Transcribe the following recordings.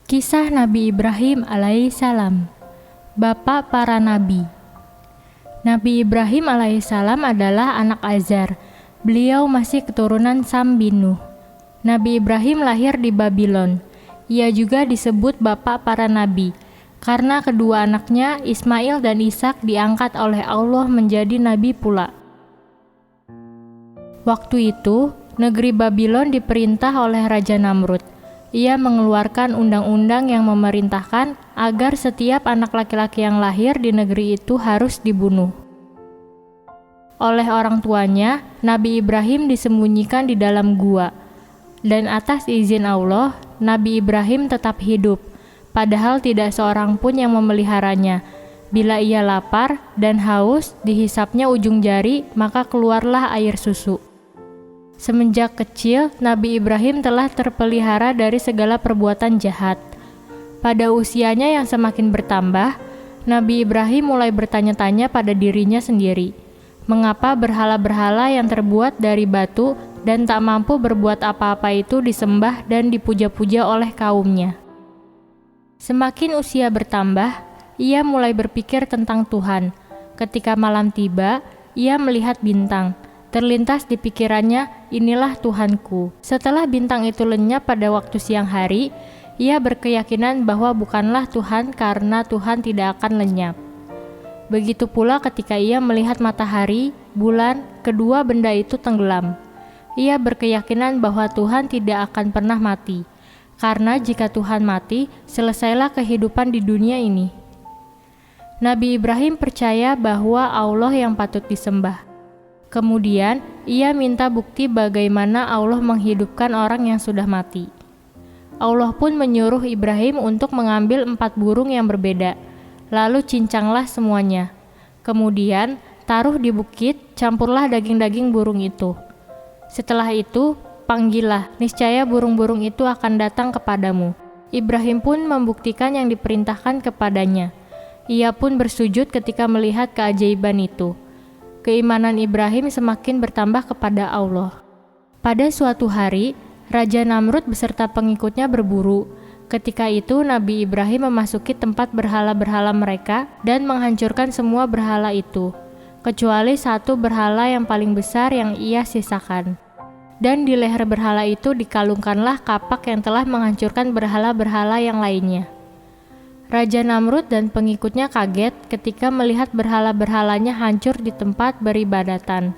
Kisah Nabi Ibrahim alaihissalam. Bapak para Nabi. Nabi Ibrahim alaihissalam adalah anak Azar. Beliau masih keturunan Sam bin Nuh. Nabi Ibrahim lahir di Babylon. Ia juga disebut bapak para nabi, karena kedua anaknya Ismail dan Ishak diangkat oleh Allah menjadi nabi pula. Waktu itu, negeri Babylon diperintah oleh Raja Namrud. Ia mengeluarkan undang-undang yang memerintahkan agar setiap anak laki-laki yang lahir di negeri itu harus dibunuh. Oleh orang tuanya, Nabi Ibrahim disembunyikan di dalam gua. Dan atas izin Allah, Nabi Ibrahim tetap hidup, padahal tidak seorang pun yang memeliharanya. Bila ia lapar dan haus, dihisapnya ujung jari, maka keluarlah air susu. Semenjak kecil, Nabi Ibrahim telah terpelihara dari segala perbuatan jahat. Pada usianya yang semakin bertambah, Nabi Ibrahim mulai bertanya-tanya pada dirinya sendiri, mengapa berhala-berhala yang terbuat dari batu dan tak mampu berbuat apa-apa itu disembah dan dipuja-puja oleh kaumnya. Semakin usia bertambah, ia mulai berpikir tentang Tuhan. Ketika malam tiba, ia melihat bintang. Terlintas di pikirannya, inilah Tuhanku. Setelah bintang itu lenyap pada waktu siang hari, ia berkeyakinan bahwa bukanlah Tuhan karena Tuhan tidak akan lenyap. Begitu pula ketika ia melihat matahari, bulan, kedua benda itu tenggelam. Ia berkeyakinan bahwa Tuhan tidak akan pernah mati, karena jika Tuhan mati, selesailah kehidupan di dunia ini. Nabi Ibrahim percaya bahwa Allah yang patut disembah. Kemudian, ia minta bukti bagaimana Allah menghidupkan orang yang sudah mati. Allah pun menyuruh Ibrahim untuk mengambil 4 burung yang berbeda, lalu cincanglah semuanya. Kemudian, taruh di bukit, campurlah daging-daging burung itu. Setelah itu, panggillah, niscaya burung-burung itu akan datang kepadamu. Ibrahim pun membuktikan yang diperintahkan kepadanya. Ia pun bersujud ketika melihat keajaiban itu. Keimanan Ibrahim semakin bertambah kepada Allah. Pada suatu hari, Raja Namrud beserta pengikutnya berburu. Ketika itu Nabi Ibrahim memasuki tempat berhala-berhala mereka dan menghancurkan semua berhala itu, kecuali satu berhala yang paling besar yang ia sisakan. Dan di leher berhala itu dikalungkanlah kapak yang telah menghancurkan berhala-berhala yang lainnya. Raja Namrud dan pengikutnya kaget ketika melihat berhala-berhalanya hancur di tempat beribadatan.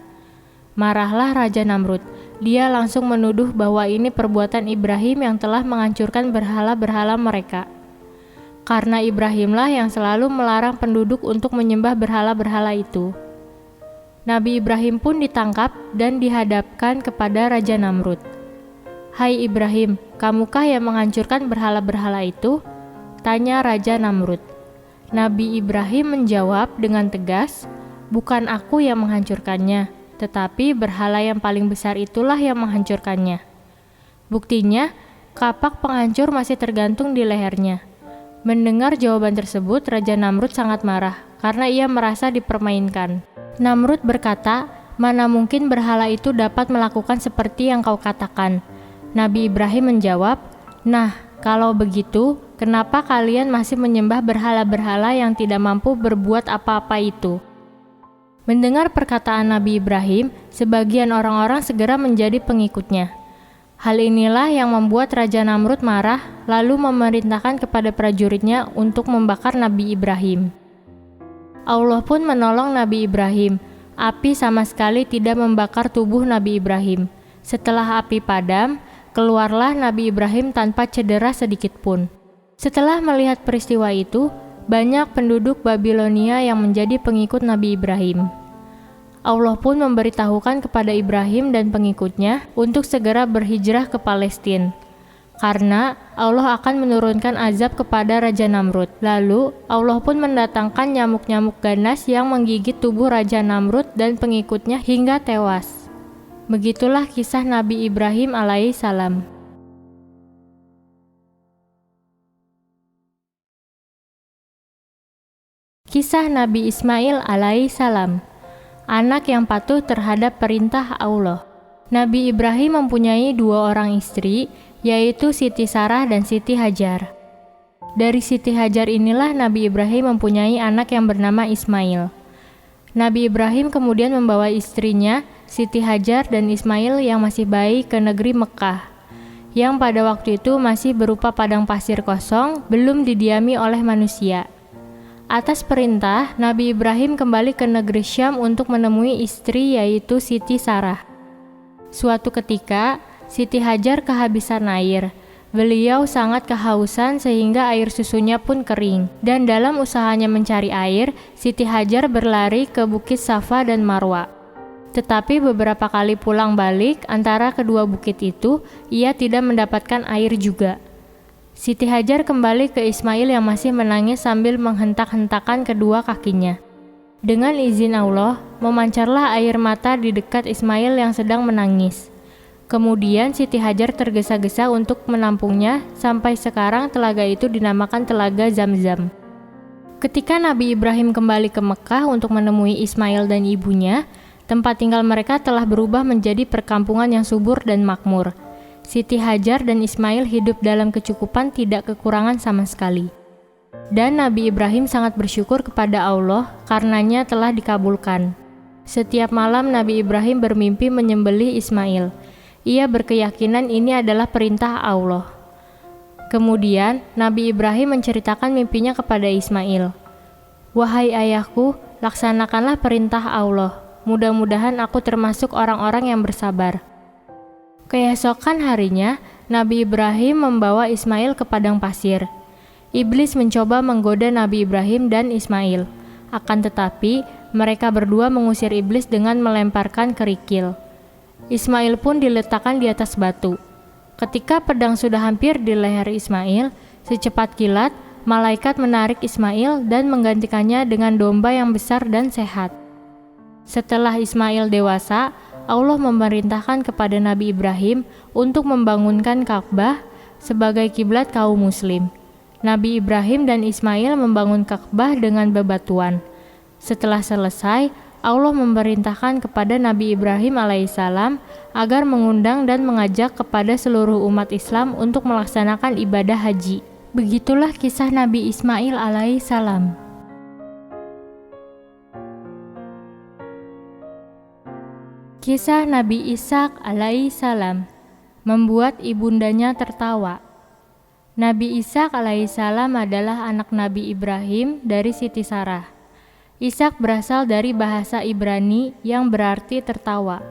Marahlah Raja Namrud. Dia langsung menuduh bahwa ini perbuatan Ibrahim yang telah menghancurkan berhala-berhala mereka. Karena Ibrahimlah yang selalu melarang penduduk untuk menyembah berhala-berhala itu. Nabi Ibrahim pun ditangkap dan dihadapkan kepada Raja Namrud. "Hai Ibrahim, kamukah yang menghancurkan berhala-berhala itu?" tanya Raja Namrud. Nabi Ibrahim menjawab dengan tegas, "Bukan aku yang menghancurkannya, tetapi berhala yang paling besar itulah yang menghancurkannya." Buktinya, kapak penghancur masih tergantung di lehernya. Mendengar jawaban tersebut, Raja Namrud sangat marah karena ia merasa dipermainkan. Namrud berkata, "Mana mungkin berhala itu dapat melakukan seperti yang kau katakan?" Nabi Ibrahim menjawab, "Nah, kalau begitu, kenapa kalian masih menyembah berhala-berhala yang tidak mampu berbuat apa-apa itu?" Mendengar perkataan Nabi Ibrahim, sebagian orang-orang segera menjadi pengikutnya. Hal inilah yang membuat Raja Namrud marah, lalu memerintahkan kepada prajuritnya untuk membakar Nabi Ibrahim. Allah pun menolong Nabi Ibrahim. Api sama sekali tidak membakar tubuh Nabi Ibrahim. Setelah api padam, keluarlah Nabi Ibrahim tanpa cedera sedikit pun. Setelah melihat peristiwa itu, banyak penduduk Babilonia yang menjadi pengikut Nabi Ibrahim. Allah pun memberitahukan kepada Ibrahim dan pengikutnya untuk segera berhijrah ke Palestina. Karena Allah akan menurunkan azab kepada Raja Namrud. Lalu Allah pun mendatangkan nyamuk-nyamuk ganas yang menggigit tubuh Raja Namrud dan pengikutnya hingga tewas. Begitulah kisah Nabi Ibrahim alaihissalam. Kisah Nabi Ismail alaihissalam, anak yang patuh terhadap perintah Allah. Nabi Ibrahim mempunyai 2 orang istri, yaitu Siti Sarah dan Siti Hajar. Dari Siti Hajar inilah Nabi Ibrahim mempunyai anak yang bernama Ismail. Nabi Ibrahim kemudian membawa istrinya, Siti Hajar dan Ismail yang masih bayi ke negeri Mekah, yang pada waktu itu masih berupa padang pasir kosong, belum didiami oleh manusia. Atas perintah, Nabi Ibrahim kembali ke negeri Syam untuk menemui istri yaitu Siti Sarah. Suatu ketika, Siti Hajar kehabisan air. Beliau sangat kehausan sehingga air susunya pun kering. Dan dalam usahanya mencari air, Siti Hajar berlari ke Bukit Safa dan Marwa. Tetapi beberapa kali pulang balik antara kedua bukit itu, ia tidak mendapatkan air juga. Siti Hajar kembali ke Ismail yang masih menangis sambil menghentak-hentakan kedua kakinya. Dengan izin Allah, memancarlah air mata di dekat Ismail yang sedang menangis. Kemudian Siti Hajar tergesa-gesa untuk menampungnya, sampai sekarang telaga itu dinamakan Telaga Zam-Zam. Ketika Nabi Ibrahim kembali ke Mekah untuk menemui Ismail dan ibunya, tempat tinggal mereka telah berubah menjadi perkampungan yang subur dan makmur. Siti Hajar dan Ismail hidup dalam kecukupan, tidak kekurangan sama sekali. Dan Nabi Ibrahim sangat bersyukur kepada Allah karenanya telah dikabulkan. Setiap malam Nabi Ibrahim bermimpi menyembelih Ismail. Ia berkeyakinan ini adalah perintah Allah. Kemudian Nabi Ibrahim menceritakan mimpinya kepada Ismail. "Wahai ayahku, laksanakanlah perintah Allah. Mudah-mudahan aku termasuk orang-orang yang bersabar." Keesokan harinya, Nabi Ibrahim membawa Ismail ke padang pasir. Iblis mencoba menggoda Nabi Ibrahim dan Ismail. Akan tetapi, mereka berdua mengusir iblis dengan melemparkan kerikil. Ismail pun diletakkan di atas batu. Ketika pedang sudah hampir di leher Ismail, secepat kilat, malaikat menarik Ismail dan menggantikannya dengan domba yang besar dan sehat. Setelah Ismail dewasa, Allah memerintahkan kepada Nabi Ibrahim untuk membangunkan Ka'bah sebagai kiblat kaum muslim. Nabi Ibrahim dan Ismail membangun Ka'bah dengan bebatuan. Setelah selesai, Allah memerintahkan kepada Nabi Ibrahim alaihissalam agar mengundang dan mengajak kepada seluruh umat Islam untuk melaksanakan ibadah haji. Begitulah kisah Nabi Ismail alaihissalam. Kisah Nabi Ishak alaihissalam membuat ibundanya tertawa. Nabi Ishak alaihissalam adalah anak Nabi Ibrahim dari Siti Sarah. Ishak berasal dari bahasa Ibrani yang berarti tertawa.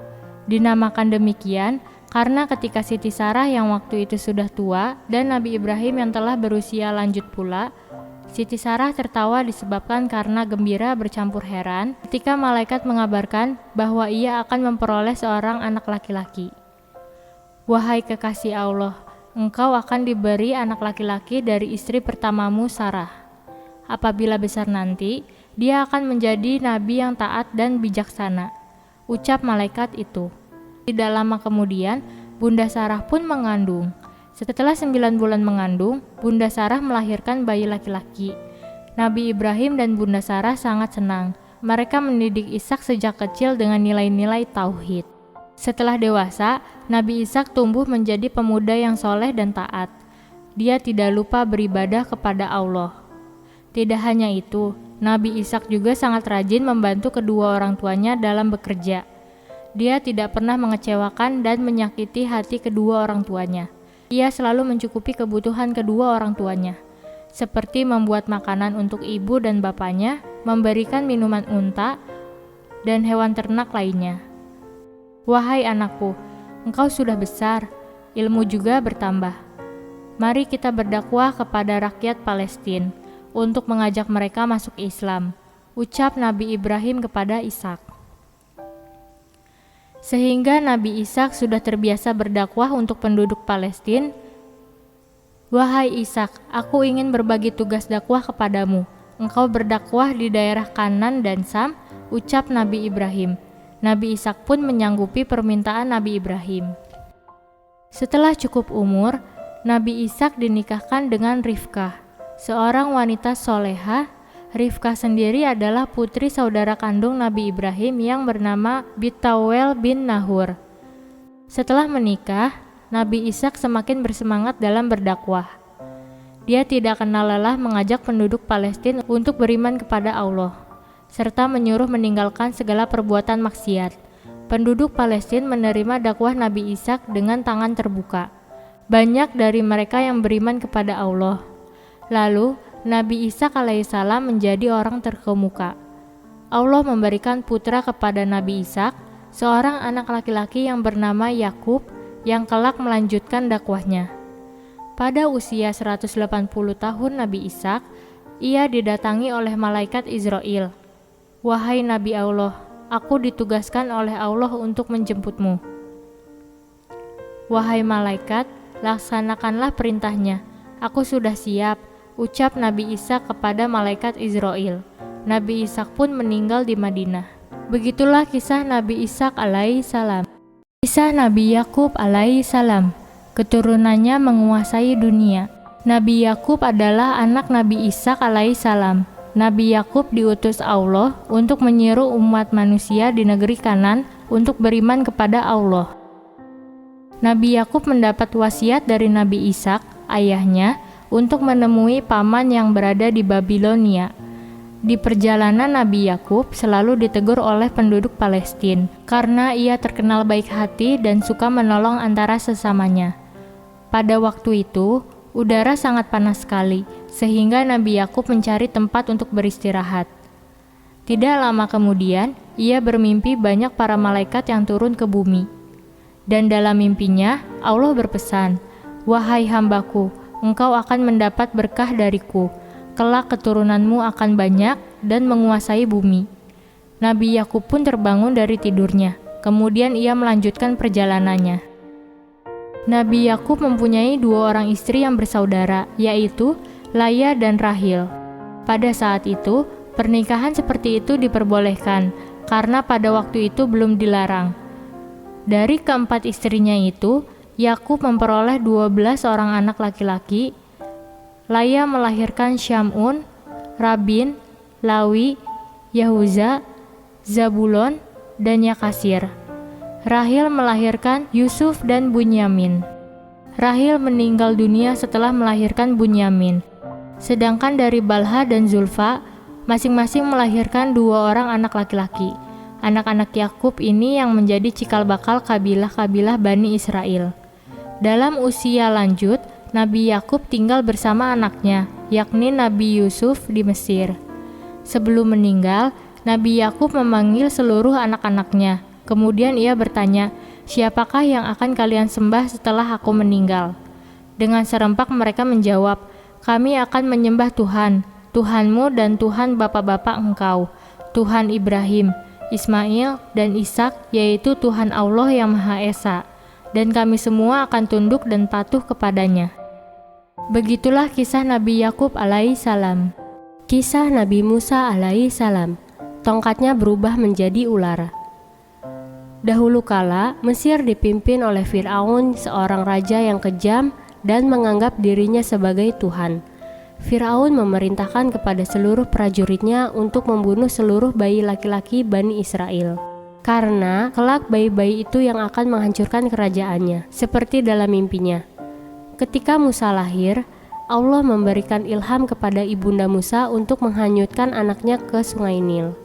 Dinamakan demikian karena ketika Siti Sarah yang waktu itu sudah tua dan Nabi Ibrahim yang telah berusia lanjut pula, Siti Sarah tertawa disebabkan karena gembira bercampur heran ketika malaikat mengabarkan bahwa ia akan memperoleh seorang anak laki-laki. "Wahai kekasih Allah, engkau akan diberi anak laki-laki dari istri pertamamu Sarah. Apabila besar nanti, dia akan menjadi nabi yang taat dan bijaksana," ucap malaikat itu. Tidak lama kemudian, Bunda Sarah pun mengandung. Setelah 9 bulan mengandung, Bunda Sarah melahirkan bayi laki-laki. Nabi Ibrahim dan Bunda Sarah sangat senang. Mereka mendidik Ishak sejak kecil dengan nilai-nilai tauhid. Setelah dewasa, Nabi Ishak tumbuh menjadi pemuda yang soleh dan taat. Dia tidak lupa beribadah kepada Allah. Tidak hanya itu, Nabi Ishak juga sangat rajin membantu kedua orang tuanya dalam bekerja. Dia tidak pernah mengecewakan dan menyakiti hati kedua orang tuanya. Ia selalu mencukupi kebutuhan kedua orang tuanya, seperti membuat makanan untuk ibu dan bapaknya, memberikan minuman unta, dan hewan ternak lainnya. "Wahai anakku, engkau sudah besar, ilmu juga bertambah. Mari kita berdakwah kepada rakyat Palestina untuk mengajak mereka masuk Islam," ucap Nabi Ibrahim kepada Ishak. Sehingga Nabi Ishak sudah terbiasa berdakwah untuk penduduk Palestina. "Wahai Ishak, aku ingin berbagi tugas dakwah kepadamu. Engkau berdakwah di daerah Kanan dan Sam," ucap Nabi Ibrahim. Nabi Ishak pun menyanggupi permintaan Nabi Ibrahim. Setelah cukup umur, Nabi Ishak dinikahkan dengan Rifkah, seorang wanita solehah. Rifkah sendiri adalah putri saudara kandung Nabi Ibrahim yang bernama Bitawel bin Nahur. Setelah menikah, Nabi Ishak semakin bersemangat dalam berdakwah. Dia tidak kenal lelah mengajak penduduk Palestina untuk beriman kepada Allah, serta menyuruh meninggalkan segala perbuatan maksiat. Penduduk Palestina menerima dakwah Nabi Ishak dengan tangan terbuka. Banyak dari mereka yang beriman kepada Allah. Lalu, Nabi Ishak alaihissalam menjadi orang terkemuka. Allah memberikan putra kepada Nabi Ishak, seorang anak laki-laki yang bernama Yakub, yang kelak melanjutkan dakwahnya. Pada usia 180 tahun Nabi Ishak, ia didatangi oleh malaikat Israel. "Wahai Nabi Allah, aku ditugaskan oleh Allah untuk menjemputmu." "Wahai malaikat, laksanakanlah perintahnya. Aku sudah siap," ucap Nabi Ishak kepada malaikat Israel. Nabi Ishak pun meninggal di Madinah. Begitulah kisah Nabi Ishak alaihissalam. Kisah Nabi Yakub alaihissalam. Keturunannya menguasai dunia. Nabi Yakub adalah anak Nabi Ishak alaihissalam. Nabi Yakub diutus Allah untuk menyeru umat manusia di negeri Kanan untuk beriman kepada Allah. Nabi Yakub mendapat wasiat dari Nabi Ishak, ayahnya, untuk menemui paman yang berada di Babilonia. Di perjalanan Nabi Yakub selalu ditegur oleh penduduk Palestina karena ia terkenal baik hati dan suka menolong antara sesamanya. Pada waktu itu, udara sangat panas sekali, sehingga Nabi Yakub mencari tempat untuk beristirahat. Tidak lama kemudian, ia bermimpi banyak para malaikat yang turun ke bumi. Dan dalam mimpinya, Allah berpesan, "Wahai hambaku, engkau akan mendapat berkah dariku. Kelak keturunanmu akan banyak dan menguasai bumi." Nabi Yakub pun terbangun dari tidurnya. Kemudian ia melanjutkan perjalanannya. Nabi Yakub mempunyai 2 orang istri yang bersaudara, yaitu Laya dan Rahil. Pada saat itu, pernikahan seperti itu diperbolehkan, karena pada waktu itu belum dilarang. Dari keempat istrinya itu, Yakub memperoleh 12 orang anak laki-laki. Laya melahirkan Syamun, Rabin, Lawi, Yahuza, Zabulon, dan Yakasir. Rahil melahirkan Yusuf dan Bunyamin. Rahil meninggal dunia setelah melahirkan Bunyamin. Sedangkan dari Balha dan Zulfa, masing-masing melahirkan 2 orang anak laki-laki. Anak-anak Yakub ini yang menjadi cikal bakal kabilah-kabilah Bani Israel. Dalam usia lanjut, Nabi Yakub tinggal bersama anaknya, yakni Nabi Yusuf di Mesir. Sebelum meninggal, Nabi Yakub memanggil seluruh anak-anaknya. Kemudian ia bertanya, "Siapakah yang akan kalian sembah setelah aku meninggal?" Dengan serempak mereka menjawab, "Kami akan menyembah Tuhan, Tuhanmu dan Tuhan bapak-bapak engkau, Tuhan Ibrahim, Ismail, dan Ishak, yaitu Tuhan Allah yang Maha Esa, dan kami semua akan tunduk dan patuh kepadanya." Begitulah kisah Nabi Yakub alaihissalam. Kisah Nabi Musa alaihissalam. Tongkatnya berubah menjadi ular. Dahulu kala, Mesir dipimpin oleh Fir'aun, seorang raja yang kejam dan menganggap dirinya sebagai Tuhan. Fir'aun memerintahkan kepada seluruh prajuritnya untuk membunuh seluruh bayi laki-laki Bani Israel, karena kelak bayi-bayi itu yang akan menghancurkan kerajaannya, seperti dalam mimpinya. Ketika Musa lahir, Allah memberikan ilham kepada ibunda Musa untuk menghanyutkan anaknya ke sungai Nil.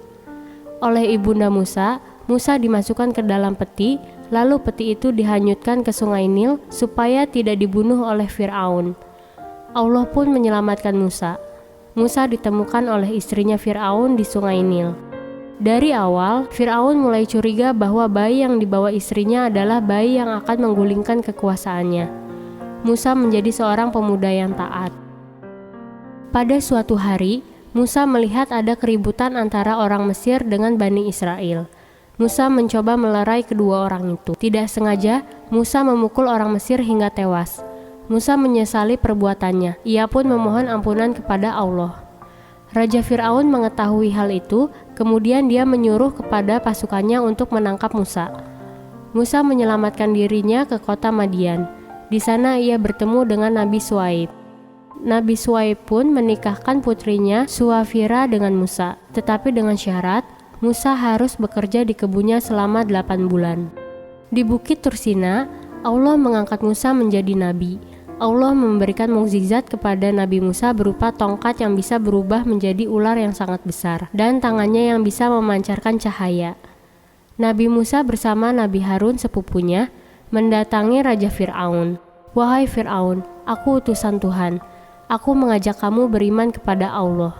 Oleh ibunda Musa, Musa dimasukkan ke dalam peti, lalu peti itu dihanyutkan ke sungai Nil supaya tidak dibunuh oleh Fir'aun. Allah pun menyelamatkan Musa. Musa ditemukan oleh istrinya Fir'aun di sungai Nil. Dari awal, Fir'aun mulai curiga bahwa bayi yang dibawa istrinya adalah bayi yang akan menggulingkan kekuasaannya. Musa menjadi seorang pemuda yang taat. Pada suatu hari, Musa melihat ada keributan antara orang Mesir dengan Bani Israel. Musa mencoba melerai kedua orang itu. Tidak sengaja, Musa memukul orang Mesir hingga tewas. Musa menyesali perbuatannya. Ia pun memohon ampunan kepada Allah. Raja Fir'aun mengetahui hal itu, kemudian dia menyuruh kepada pasukannya untuk menangkap Musa. Musa menyelamatkan dirinya ke kota Madian. Di sana ia bertemu dengan Nabi Syuaib. Nabi Syuaib pun menikahkan putrinya Suafira dengan Musa, tetapi dengan syarat Musa harus bekerja di kebunnya selama 8 bulan. Di Bukit Tursina, Allah mengangkat Musa menjadi nabi. Allah memberikan mukjizat kepada Nabi Musa berupa tongkat yang bisa berubah menjadi ular yang sangat besar dan tangannya yang bisa memancarkan cahaya. Nabi Musa bersama Nabi Harun sepupunya mendatangi Raja Fir'aun. "Wahai Fir'aun, aku utusan Tuhan. Aku mengajak kamu beriman kepada Allah,"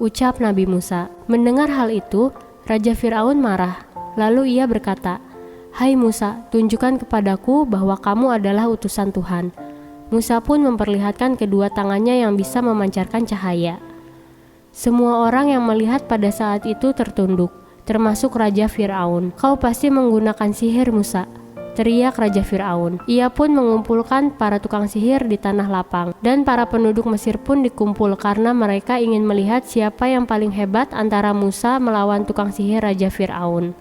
ucap Nabi Musa. Mendengar hal itu, Raja Fir'aun marah. Lalu ia berkata, "Hai Musa, tunjukkan kepadaku bahwa kamu adalah utusan Tuhan." Musa pun memperlihatkan kedua tangannya yang bisa memancarkan cahaya. Semua orang yang melihat pada saat itu tertunduk, termasuk Raja Fir'aun. "Kau pasti menggunakan sihir, Musa," teriak Raja Fir'aun. Ia pun mengumpulkan para tukang sihir di tanah lapang, dan para penduduk Mesir pun dikumpul karena mereka ingin melihat siapa yang paling hebat antara Musa melawan tukang sihir Raja Fir'aun.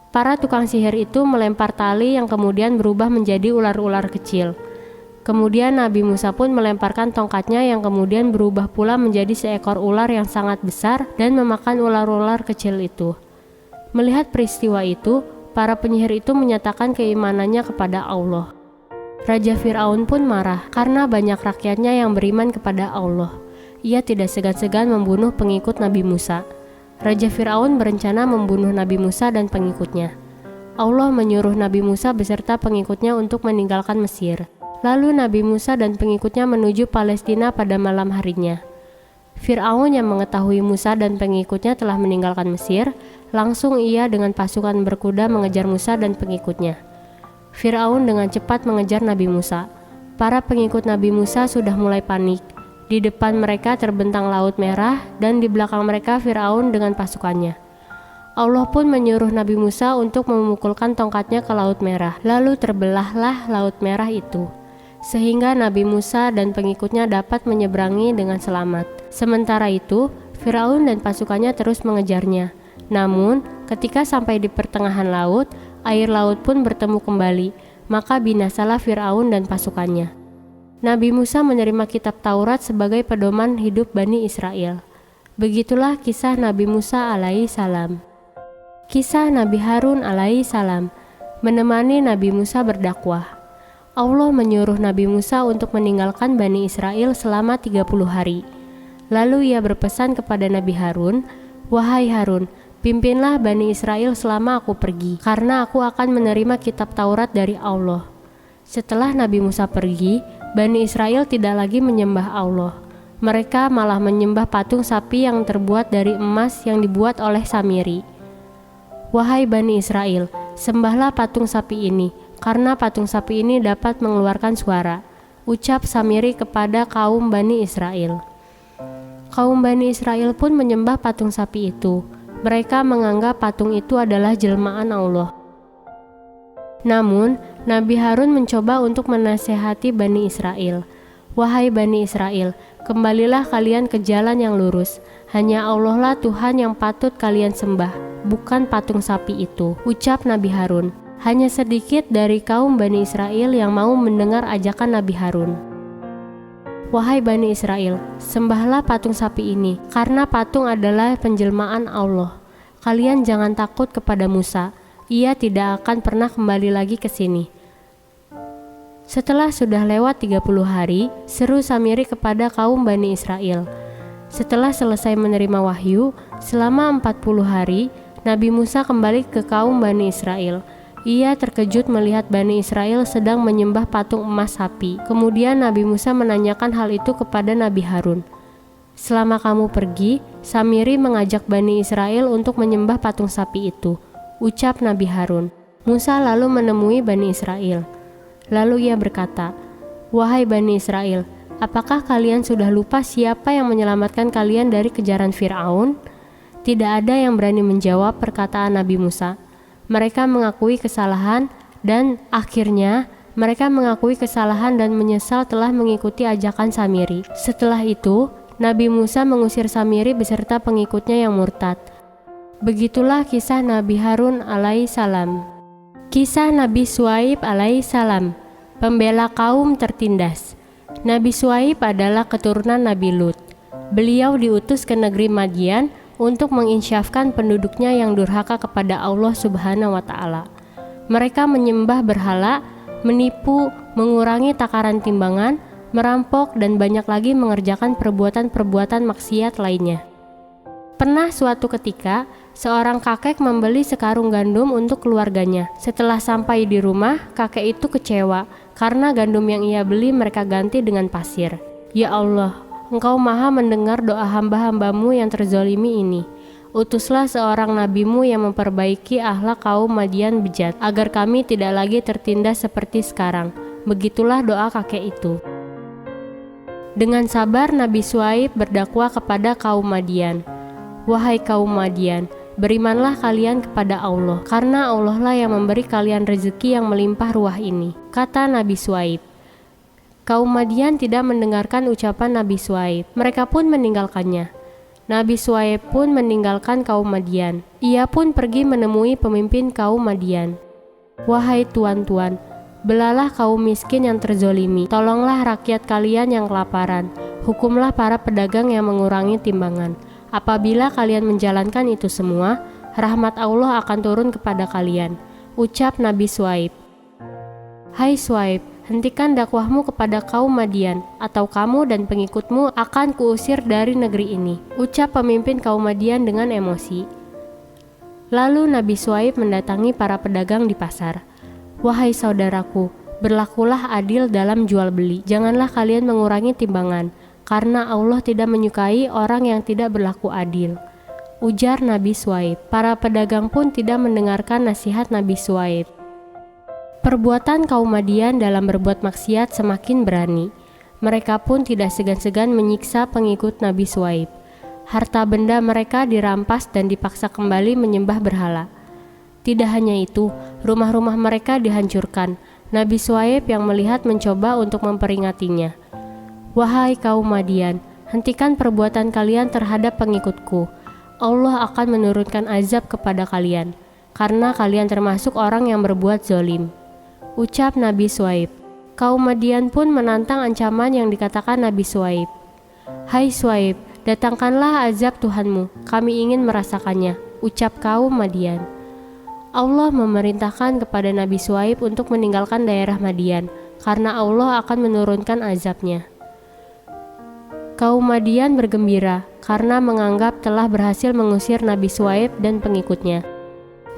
Para tukang sihir itu melempar tali yang kemudian berubah menjadi ular-ular kecil. Kemudian Nabi Musa pun melemparkan tongkatnya yang kemudian berubah pula menjadi seekor ular yang sangat besar dan memakan ular-ular kecil itu. Melihat peristiwa itu, para penyihir itu menyatakan keimanannya kepada Allah. Raja Fir'aun pun marah karena banyak rakyatnya yang beriman kepada Allah. Ia tidak segan-segan membunuh pengikut Nabi Musa. Raja Fir'aun berencana membunuh Nabi Musa dan pengikutnya. Allah menyuruh Nabi Musa beserta pengikutnya untuk meninggalkan Mesir. Lalu Nabi Musa dan pengikutnya menuju Palestina pada malam harinya. Fir'aun yang mengetahui Musa dan pengikutnya telah meninggalkan Mesir, langsung ia dengan pasukan berkuda mengejar Musa dan pengikutnya. Fir'aun dengan cepat mengejar Nabi Musa. Para pengikut Nabi Musa sudah mulai panik. Di depan mereka terbentang Laut Merah dan di belakang mereka Fir'aun dengan pasukannya. Allah pun menyuruh Nabi Musa untuk memukulkan tongkatnya ke Laut Merah. Lalu terbelahlah Laut Merah itu, sehingga Nabi Musa dan pengikutnya dapat menyeberangi dengan selamat. Sementara itu, Firaun dan pasukannya terus mengejarnya. Namun, ketika sampai di pertengahan laut, air laut pun bertemu kembali, maka binasalah Firaun dan pasukannya. Nabi Musa menerima kitab Taurat sebagai pedoman hidup Bani Israel. Begitulah kisah Nabi Musa alaihi salam. Kisah Nabi Harun alaihi salam menemani Nabi Musa berdakwah. Allah menyuruh Nabi Musa untuk meninggalkan Bani Israel selama 30 hari. Lalu ia berpesan kepada Nabi Harun, "Wahai Harun, pimpinlah Bani Israel selama aku pergi, karena aku akan menerima kitab Taurat dari Allah." Setelah Nabi Musa pergi, Bani Israel tidak lagi menyembah Allah. Mereka malah menyembah patung sapi yang terbuat dari emas yang dibuat oleh Samiri. "Wahai Bani Israel, sembahlah patung sapi ini, karena patung sapi ini dapat mengeluarkan suara," ucap Samiri kepada kaum Bani Israel. Kaum Bani Israel pun menyembah patung sapi itu. Mereka menganggap patung itu adalah jelmaan Allah. Namun, Nabi Harun mencoba untuk menasehati Bani Israel. "Wahai Bani Israel, kembalilah kalian ke jalan yang lurus. Hanya Allah lah Tuhan yang patut kalian sembah, bukan patung sapi itu," ucap Nabi Harun. Hanya sedikit dari kaum Bani Israel yang mau mendengar ajakan Nabi Harun. "Wahai Bani Israel, sembahlah patung sapi ini, karena patung adalah penjelmaan Allah. Kalian jangan takut kepada Musa, ia tidak akan pernah kembali lagi ke sini." Setelah sudah lewat 30 hari, seru Samiri kepada kaum Bani Israel. Setelah selesai menerima wahyu, selama 40 hari, Nabi Musa kembali ke kaum Bani Israel. Ia terkejut melihat Bani Israel sedang menyembah patung emas sapi. Kemudian Nabi Musa menanyakan hal itu kepada Nabi Harun. "Selama kamu pergi, Samiri mengajak Bani Israel untuk menyembah patung sapi itu," ucap Nabi Harun. Musa lalu menemui Bani Israel. Lalu ia berkata, "Wahai Bani Israel, apakah kalian sudah lupa siapa yang menyelamatkan kalian dari kejaran Fir'aun?" Tidak ada yang berani menjawab perkataan Nabi Musa. Mereka mengakui kesalahan dan akhirnya mereka mengakui kesalahan dan menyesal telah mengikuti ajakan Samiri. Setelah itu, Nabi Musa mengusir Samiri beserta pengikutnya yang murtad. Begitulah kisah Nabi Harun alaihi salam. Kisah Nabi Syuaib alaihi salam, pembela kaum tertindas. Nabi Syuaib adalah keturunan Nabi Lut. Beliau diutus ke negeri Madian untuk menginsyafkan penduduknya yang durhaka kepada Allah Subhanahu wa Ta'ala. Mereka menyembah berhala, menipu, mengurangi takaran timbangan, merampok, dan banyak lagi mengerjakan perbuatan-perbuatan maksiat lainnya. Pernah suatu ketika, seorang kakek membeli sekarung gandum untuk keluarganya. Setelah sampai di rumah, kakek itu kecewa karena gandum yang ia beli mereka ganti dengan pasir. Ya Allah, Engkau maha mendengar doa hamba-hambamu yang terzolimi ini. Utuslah seorang nabimu yang memperbaiki akhlak kaum Madian bejat, agar kami tidak lagi tertindas seperti sekarang. Begitulah doa kakek itu. Dengan sabar Nabi Syuaib berdakwah kepada kaum Madian. Wahai kaum Madian, berimanlah kalian kepada Allah, karena Allah lah yang memberi kalian rezeki yang melimpah ruah ini. Kata Nabi Syuaib. Kaum Madian tidak mendengarkan ucapan Nabi Syuaib. Mereka pun meninggalkannya. Nabi Syuaib pun meninggalkan kaum Madian. Ia pun pergi menemui pemimpin kaum Madian. Wahai tuan-tuan, belalah kaum miskin yang terzolimi. Tolonglah rakyat kalian yang kelaparan. Hukumlah para pedagang yang mengurangi timbangan. Apabila kalian menjalankan itu semua, rahmat Allah akan turun kepada kalian. Ucap Nabi Syuaib. Hai Syuaib, hentikan dakwahmu kepada kaum Madian, atau kamu dan pengikutmu akan kuusir dari negeri ini. Ucap pemimpin kaum Madian dengan emosi. Lalu Nabi Syuaib mendatangi para pedagang di pasar. Wahai saudaraku, berlakulah adil dalam jual beli. Janganlah kalian mengurangi timbangan, karena Allah tidak menyukai orang yang tidak berlaku adil. Ujar Nabi Syuaib. Para pedagang pun tidak mendengarkan nasihat Nabi Syuaib. Perbuatan kaum Madian dalam berbuat maksiat semakin berani. Mereka pun tidak segan-segan menyiksa pengikut Nabi Syuaib. Harta benda mereka dirampas dan dipaksa kembali menyembah berhala. Tidak hanya itu, rumah-rumah mereka dihancurkan. Nabi Syuaib yang melihat mencoba untuk memperingatinya. Wahai kaum Madian, hentikan perbuatan kalian terhadap pengikutku. Allah akan menurunkan azab kepada kalian, karena kalian termasuk orang yang berbuat zalim. Ucap Nabi Syuaib. Kaum Madian pun menantang ancaman yang dikatakan Nabi Syuaib. Hai Syuaib, datangkanlah azab Tuhanmu, kami ingin merasakannya. Ucap kaum Madian. Allah memerintahkan kepada Nabi Syuaib untuk meninggalkan daerah Madian, karena Allah akan menurunkan azabnya. Kaum Madian bergembira karena menganggap telah berhasil mengusir Nabi Syuaib dan pengikutnya.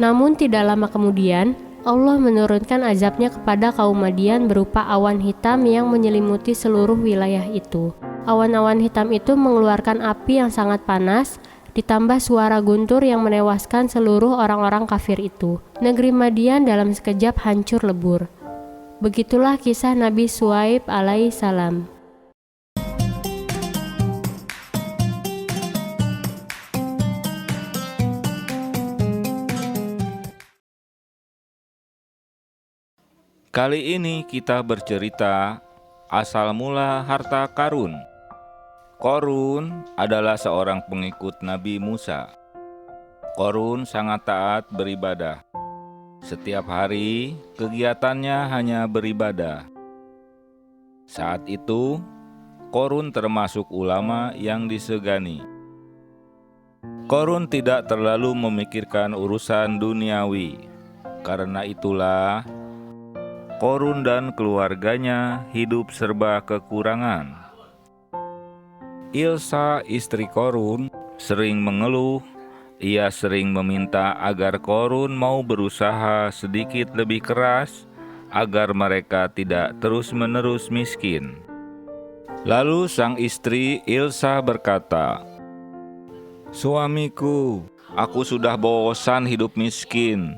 Namun tidak lama kemudian, Allah menurunkan azabnya kepada kaum Madian berupa awan hitam yang menyelimuti seluruh wilayah itu. Awan-awan hitam itu mengeluarkan api yang sangat panas, ditambah suara guntur yang menewaskan seluruh orang-orang kafir itu. Negeri Madian dalam sekejap hancur lebur. Begitulah kisah Nabi Syuaib alaihissalam. Kali ini kita bercerita asal mula harta Qarun. Qarun adalah seorang pengikut Nabi Musa. Qarun sangat taat beribadah. Setiap hari kegiatannya hanya beribadah. Saat itu, Qarun termasuk ulama yang disegani. Qarun tidak terlalu memikirkan urusan duniawi. Karena itulah Qarun dan keluarganya hidup serba kekurangan. Ilsa, istri Qarun, sering mengeluh. Ia sering meminta agar Qarun mau berusaha sedikit lebih keras agar mereka tidak terus-menerus miskin. Lalu sang istri Ilsa berkata, "Suamiku, aku sudah bosan hidup miskin.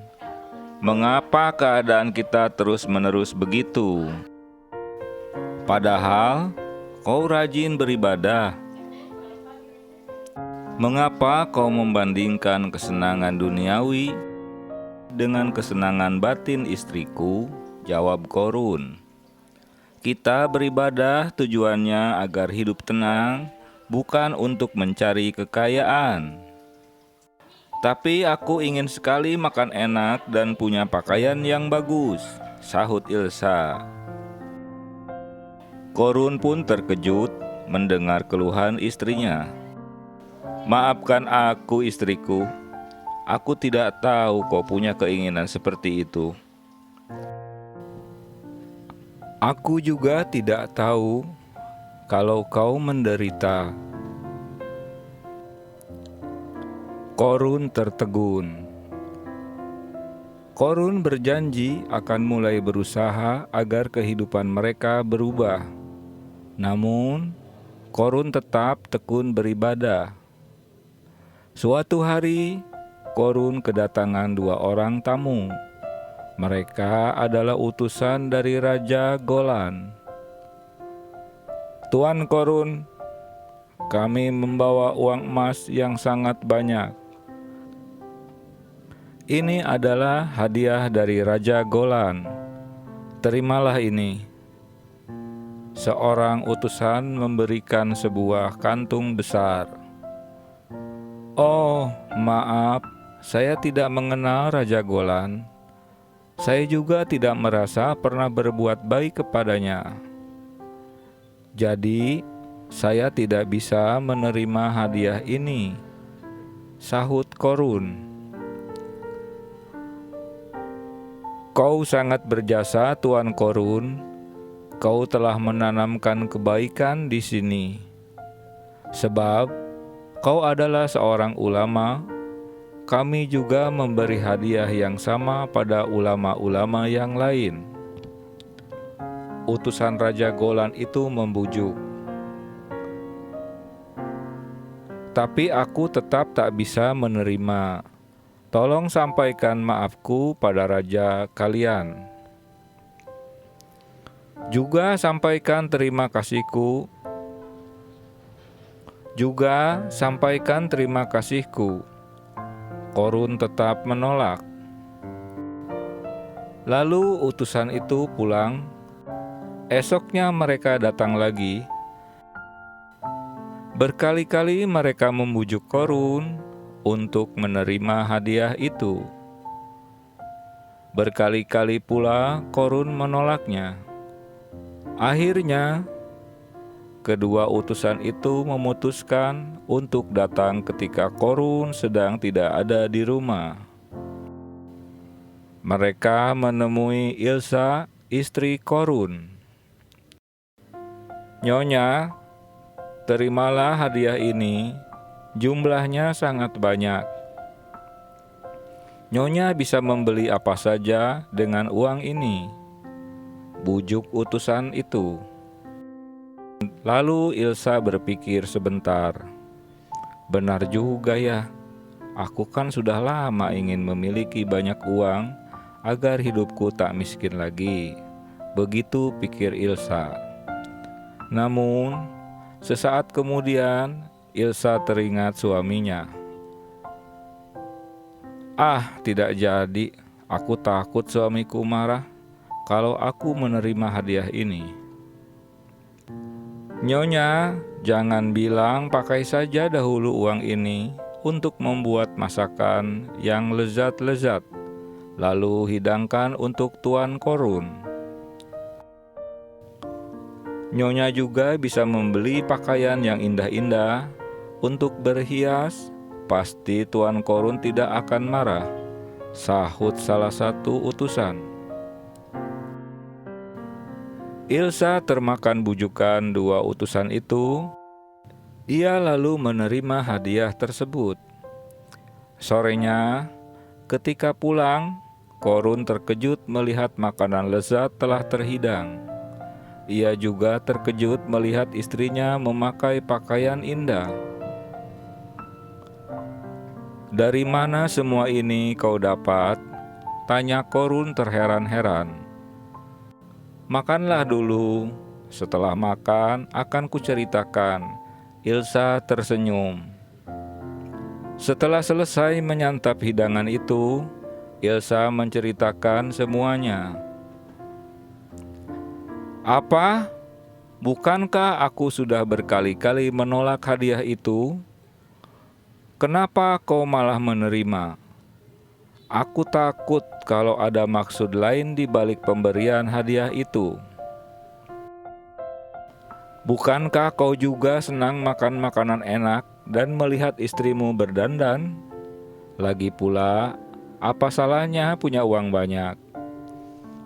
Mengapa keadaan kita terus-menerus begitu? Padahal kau rajin beribadah. Mengapa kau membandingkan kesenangan duniawi dengan kesenangan batin istriku?" Jawab Qarun. "Kita beribadah tujuannya agar hidup tenang, bukan untuk mencari kekayaan. Tapi aku ingin sekali makan enak dan punya pakaian yang bagus," sahut Ilsa. Qarun pun terkejut mendengar keluhan istrinya. "Maafkan aku istriku, aku tidak tahu kau punya keinginan seperti itu." Aku juga tidak tahu kalau kau menderita. Korun tertegun. Korun berjanji akan mulai berusaha agar kehidupan mereka berubah. Namun, Korun tetap tekun beribadah. Suatu hari, Korun kedatangan 2 orang tamu. Mereka adalah utusan dari Raja Golan. "Tuan Korun, kami membawa uang emas yang sangat banyak. Ini adalah hadiah dari Raja Golan. Terimalah ini." Seorang utusan memberikan sebuah kantung besar. "Oh, maaf, saya tidak mengenal Raja Golan. Saya juga tidak merasa pernah berbuat baik kepadanya. Jadi, saya tidak bisa menerima hadiah ini," sahut Korun. "Kau sangat berjasa, Tuan Korun. Kau telah menanamkan kebaikan di sini. Sebab kau adalah seorang ulama, kami juga memberi hadiah yang sama pada ulama-ulama yang lain." Utusan Raja Golan itu membujuk. "Tapi aku tetap tak bisa menerima. Tolong sampaikan maafku pada raja kalian. Juga sampaikan terima kasihku. Korun tetap menolak. Lalu utusan itu pulang. Esoknya mereka datang lagi. Berkali-kali mereka membujuk Korun untuk menerima hadiah itu. Berkali-kali pula Korun menolaknya. Akhirnya, kedua utusan itu memutuskan untuk datang ketika Korun sedang tidak ada di rumah. Mereka menemui Ilsa, istri Korun. "Nyonya, terimalah hadiah ini. Jumlahnya sangat banyak. Nyonya bisa membeli apa saja dengan uang ini," bujuk utusan itu. Lalu Ilsa berpikir sebentar. "Benar juga ya, aku kan sudah lama ingin memiliki banyak uang agar hidupku tak miskin lagi." Begitu pikir Ilsa. Namun, sesaat kemudian Ilsa teringat suaminya. Tidak jadi. Aku takut suamiku marah kalau aku menerima hadiah ini." "Nyonya, jangan bilang, pakai saja dahulu uang ini untuk membuat masakan yang lezat-lezat, lalu hidangkan untuk Tuan Korun. Nyonya juga bisa membeli pakaian yang indah-indah untuk berhias. Pasti Tuan Korun tidak akan marah," sahut salah satu utusan. Ilsa termakan bujukan 2 utusan itu. Ia lalu menerima hadiah tersebut. Sorenya, ketika pulang, Korun terkejut melihat makanan lezat telah terhidang. Ia juga terkejut melihat istrinya memakai pakaian indah. "Dari mana semua ini kau dapat?" tanya Korun terheran-heran. "Makanlah dulu. Setelah makan akan kuceritakan," Ilsa tersenyum. Setelah selesai menyantap hidangan itu, Ilsa menceritakan semuanya. "Apa? Bukankah aku sudah berkali-kali menolak hadiah itu? Kenapa kau malah menerima? Aku takut kalau ada maksud lain di balik pemberian hadiah itu. Bukankah kau juga senang makan makanan enak dan melihat istrimu berdandan? Lagi pula, apa salahnya punya uang banyak?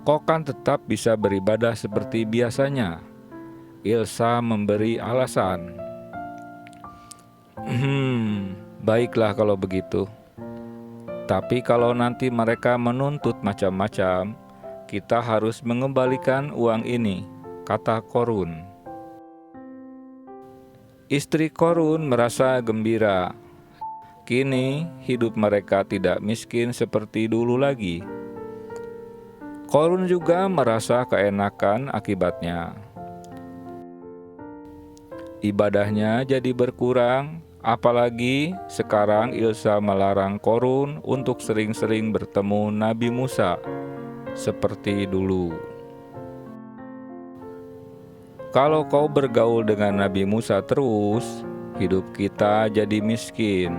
kau kan tetap bisa beribadah seperti biasanya." Ilsa memberi alasan. Baiklah kalau begitu. Tapi kalau nanti mereka menuntut macam-macam, kita harus mengembalikan uang ini," kata Korun. Istri Korun merasa gembira. Kini hidup mereka tidak miskin seperti dulu lagi. Korun juga merasa keenakan akibatnya. Ibadahnya jadi berkurang, apalagi sekarang Ilsa melarang Korun untuk sering-sering bertemu Nabi Musa seperti dulu. Kalau kau bergaul dengan Nabi Musa terus, hidup kita jadi miskin.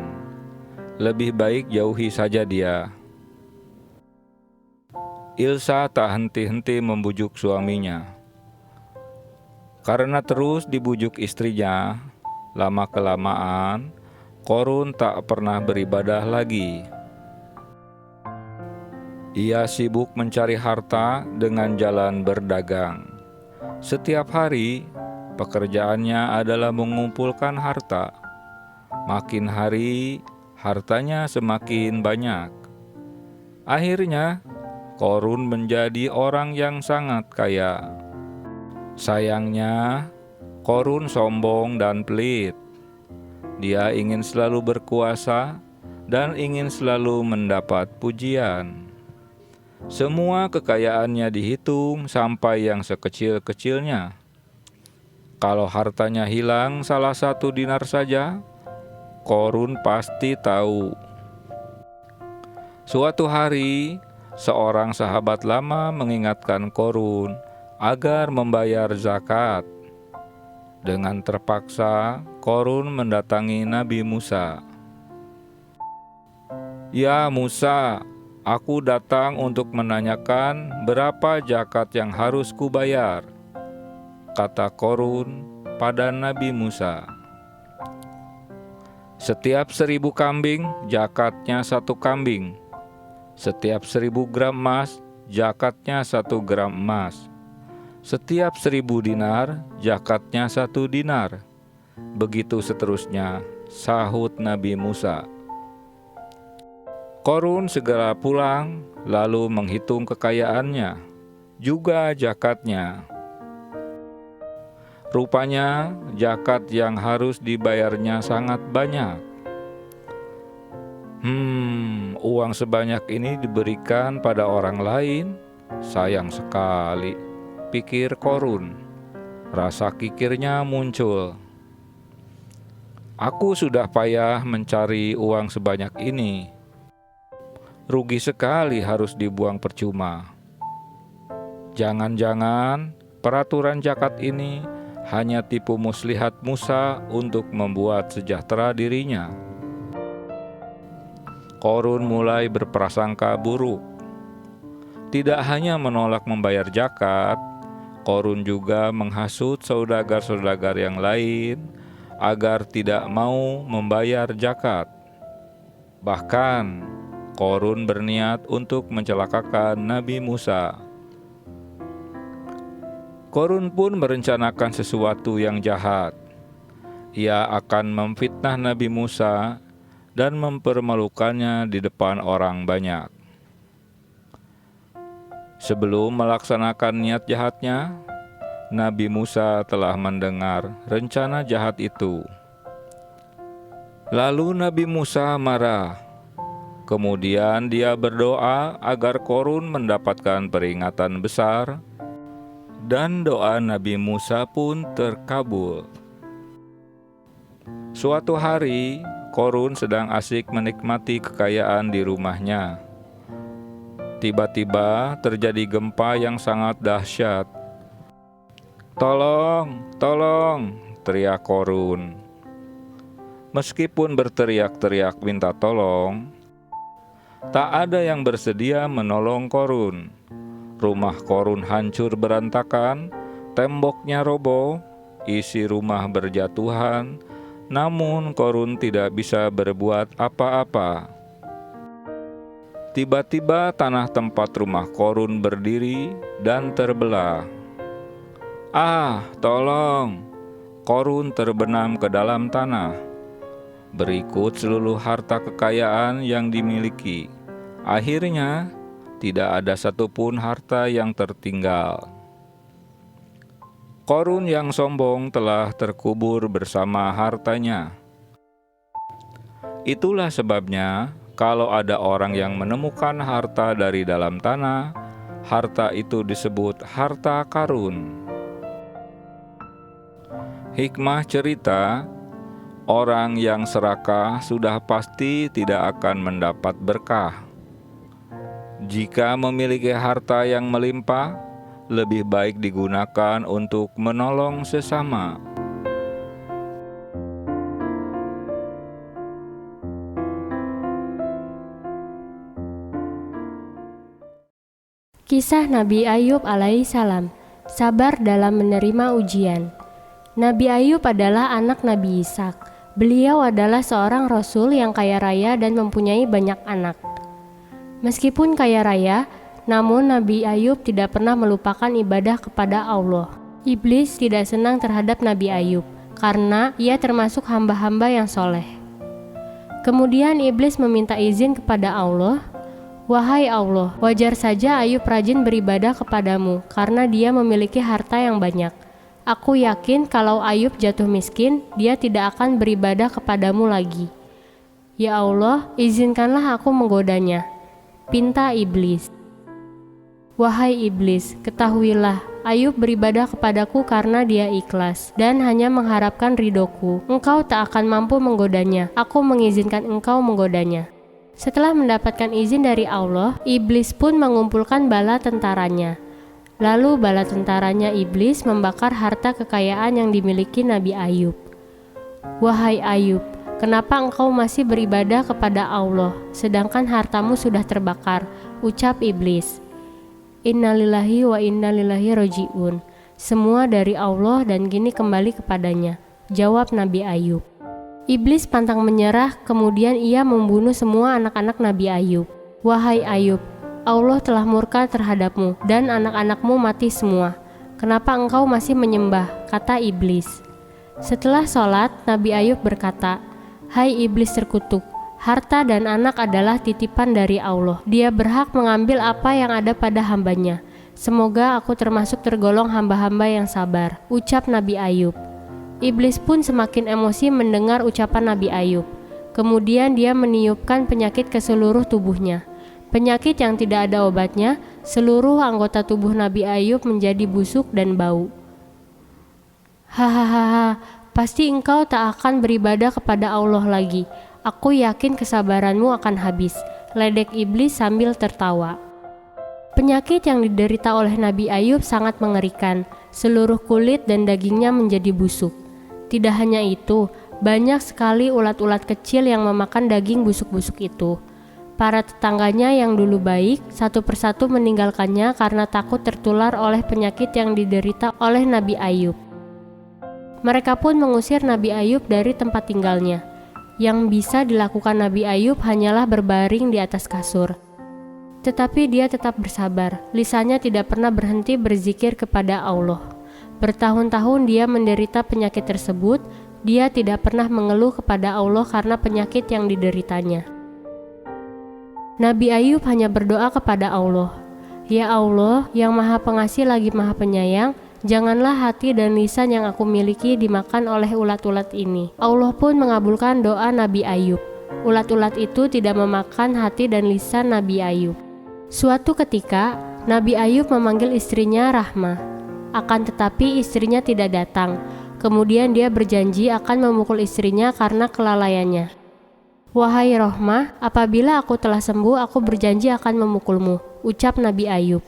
Lebih baik jauhi saja dia. Ilsa tak henti-henti membujuk suaminya. Karena terus dibujuk istrinya, lama-kelamaan Korun tak pernah beribadah lagi. Ia sibuk mencari harta dengan jalan berdagang. Setiap hari, pekerjaannya adalah mengumpulkan harta. Makin hari, hartanya semakin banyak. Akhirnya, Korun menjadi orang yang sangat kaya. Sayangnya, Korun sombong dan pelit. Dia ingin selalu berkuasa dan ingin selalu mendapat pujian. Semua kekayaannya dihitung sampai yang sekecil-kecilnya. Kalau hartanya hilang salah satu dinar saja, Korun pasti tahu. Suatu hari, seorang sahabat lama mengingatkan Korun agar membayar zakat. Dengan terpaksa, Korun mendatangi Nabi Musa. "Ya Musa, aku datang untuk menanyakan berapa zakat yang harus kubayar," kata Korun pada Nabi Musa. "Setiap 1.000 kambing, zakatnya 1 kambing. Setiap 1.000 gram emas, zakatnya 1 gram emas. Setiap 1.000 dinar, zakatnya 1 dinar. Begitu seterusnya," sahut Nabi Musa. Korun segera pulang, lalu menghitung kekayaannya, juga zakatnya. Rupanya, zakat yang harus dibayarnya sangat banyak. Uang sebanyak ini diberikan pada orang lain? Sayang sekali, pikir Korun. Rasa kikirnya muncul. "Aku sudah payah mencari uang sebanyak ini. Rugi sekali harus dibuang percuma. Jangan-jangan peraturan zakat ini hanya tipu muslihat Musa untuk membuat sejahtera dirinya." Korun mulai berprasangka buruk. Tidak hanya menolak membayar zakat, Korun juga menghasut saudagar-saudagar yang lain agar tidak mau membayar zakat. Bahkan, Korun berniat untuk mencelakakan Nabi Musa. Korun pun merencanakan sesuatu yang jahat. Ia akan memfitnah Nabi Musa dan mempermalukannya di depan orang banyak. Sebelum melaksanakan niat jahatnya, Nabi Musa telah mendengar rencana jahat itu. Lalu Nabi Musa marah. Kemudian dia berdoa agar Korun mendapatkan peringatan besar, dan doa Nabi Musa pun terkabul. Suatu hari, Korun sedang asik menikmati kekayaan di rumahnya. Tiba-tiba terjadi gempa yang sangat dahsyat. "Tolong, tolong!" teriak Korun. Meskipun berteriak-teriak minta tolong, tak ada yang bersedia menolong Korun. Rumah Korun hancur berantakan, temboknya roboh, isi rumah berjatuhan, namun Korun tidak bisa berbuat apa-apa. Tiba-tiba tanah tempat rumah Korun berdiri dan terbelah. "Ah, tolong!" Korun terbenam ke dalam tanah. Berikut seluruh harta kekayaan yang dimiliki. Akhirnya, tidak ada satupun harta yang tertinggal. Korun yang sombong telah terkubur bersama hartanya. Itulah sebabnya, kalau ada orang yang menemukan harta dari dalam tanah, harta itu disebut harta karun. Hikmah cerita, orang yang serakah sudah pasti tidak akan mendapat berkah. Jika memiliki harta yang melimpah, lebih baik digunakan untuk menolong sesama. Kisah Nabi Ayub alaihissalam, sabar dalam menerima ujian. Nabi Ayub adalah anak Nabi Ishak. Beliau adalah seorang rasul yang kaya raya dan mempunyai banyak anak. Meskipun kaya raya, namun Nabi Ayub tidak pernah melupakan ibadah kepada Allah. Iblis tidak senang terhadap Nabi Ayub karena ia termasuk hamba-hamba yang soleh. Kemudian iblis meminta izin kepada Allah, "Wahai Allah, wajar saja Ayub rajin beribadah kepadamu karena dia memiliki harta yang banyak. Aku yakin kalau Ayub jatuh miskin, dia tidak akan beribadah kepadamu lagi. Ya Allah, izinkanlah aku menggodanya," pinta iblis. "Wahai iblis, ketahuilah, Ayub beribadah kepadaku karena dia ikhlas dan hanya mengharapkan ridhoku. Engkau tak akan mampu menggodanya. Aku mengizinkan engkau menggodanya." Setelah mendapatkan izin dari Allah, iblis pun mengumpulkan bala tentaranya. Lalu bala tentaranya iblis membakar harta kekayaan yang dimiliki Nabi Ayub. "Wahai Ayub, kenapa engkau masih beribadah kepada Allah, sedangkan hartamu sudah terbakar?" ucap iblis. "Innalillahi wa innalillahi roji'un. Semua dari Allah dan kini kembali kepadanya," jawab Nabi Ayub. Iblis pantang menyerah, kemudian ia membunuh semua anak-anak Nabi Ayub. "Wahai Ayub, Allah telah murka terhadapmu dan anak-anakmu mati semua. Kenapa engkau masih menyembah?" kata iblis. Setelah sholat, Nabi Ayub berkata, "Hai iblis terkutuk, harta dan anak adalah titipan dari Allah. Dia berhak mengambil apa yang ada pada hambanya. Semoga aku termasuk tergolong hamba-hamba yang sabar," ucap Nabi Ayub. Iblis pun semakin emosi mendengar ucapan Nabi Ayub. Kemudian dia meniupkan penyakit ke seluruh tubuhnya. Penyakit yang tidak ada obatnya, seluruh anggota tubuh Nabi Ayub menjadi busuk dan bau. "Hahaha, pasti engkau tak akan beribadah kepada Allah lagi. Aku yakin kesabaranmu akan habis," ledek iblis sambil tertawa. Penyakit yang diderita oleh Nabi Ayub sangat mengerikan. Seluruh kulit dan dagingnya menjadi busuk. Tidak hanya itu, banyak sekali ulat-ulat kecil yang memakan daging busuk-busuk itu. Para tetangganya yang dulu baik, satu persatu meninggalkannya karena takut tertular oleh penyakit yang diderita oleh Nabi Ayub. Mereka pun mengusir Nabi Ayub dari tempat tinggalnya. Yang bisa dilakukan Nabi Ayub hanyalah berbaring di atas kasur. Tetapi dia tetap bersabar. Lisannya tidak pernah berhenti berzikir kepada Allah. Bertahun-tahun dia menderita penyakit tersebut. Dia tidak pernah mengeluh kepada Allah karena penyakit yang dideritanya. Nabi Ayub hanya berdoa kepada Allah, "Ya Allah, yang Maha Pengasih lagi Maha Penyayang, janganlah hati dan lisan yang aku miliki dimakan oleh ulat-ulat ini." Allah pun mengabulkan doa Nabi Ayub. Ulat-ulat itu tidak memakan hati dan lisan Nabi Ayub. Suatu ketika, Nabi Ayub memanggil istrinya Rahmah. Akan tetapi istrinya tidak datang. Kemudian dia berjanji akan memukul istrinya karena kelalaiannya. "Wahai Rahmah, apabila aku telah sembuh, aku berjanji akan memukulmu," ucap Nabi Ayub.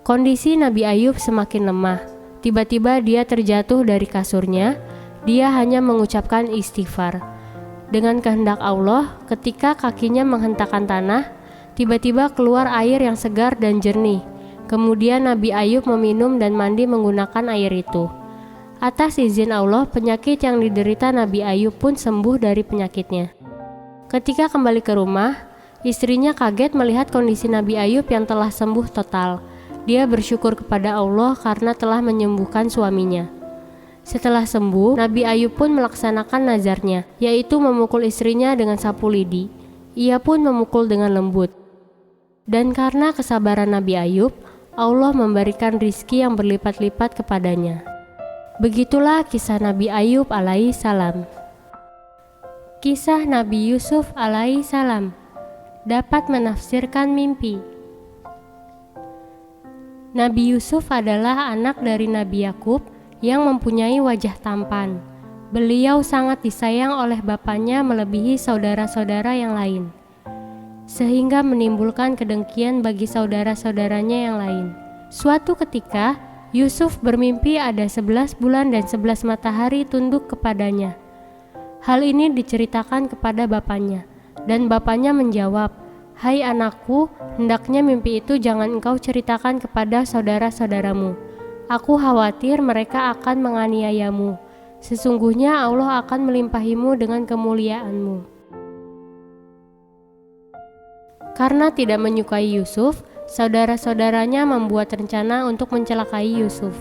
Kondisi Nabi Ayub semakin lemah. Tiba-tiba dia terjatuh dari kasurnya. Dia hanya mengucapkan istighfar. Dengan kehendak Allah, ketika kakinya menghentakkan tanah, tiba-tiba keluar air yang segar dan jernih. Kemudian Nabi Ayub meminum dan mandi menggunakan air itu. Atas izin Allah, penyakit yang diderita Nabi Ayub pun sembuh dari penyakitnya. Ketika kembali ke rumah, Istrinya kaget melihat kondisi Nabi Ayub yang telah sembuh total. Dia bersyukur kepada Allah karena telah menyembuhkan suaminya. Setelah sembuh, Nabi Ayub pun melaksanakan nazarnya, yaitu memukul istrinya dengan sapu lidi. Ia pun memukul dengan lembut. Dan karena kesabaran Nabi Ayub, Allah memberikan rizki yang berlipat-lipat kepadanya. Begitulah kisah Nabi Ayub alaihi salam. Kisah Nabi Yusuf alaihi salam dapat menafsirkan mimpi. Nabi Yusuf adalah anak dari Nabi Yakub yang mempunyai wajah tampan. Beliau sangat disayang oleh bapaknya melebihi saudara-saudara yang lain, sehingga menimbulkan kedengkian bagi saudara-saudaranya yang lain. Suatu ketika, Yusuf bermimpi ada 11 bulan dan 11 matahari tunduk kepadanya. Hal ini diceritakan kepada bapaknya, dan bapaknya menjawab, "Hai anakku, hendaknya mimpi itu jangan engkau ceritakan kepada saudara-saudaramu. Aku khawatir mereka akan menganiayamu. Sesungguhnya Allah akan melimpahimu dengan kemuliaanmu." Karena tidak menyukai Yusuf, saudara-saudaranya membuat rencana untuk mencelakai Yusuf.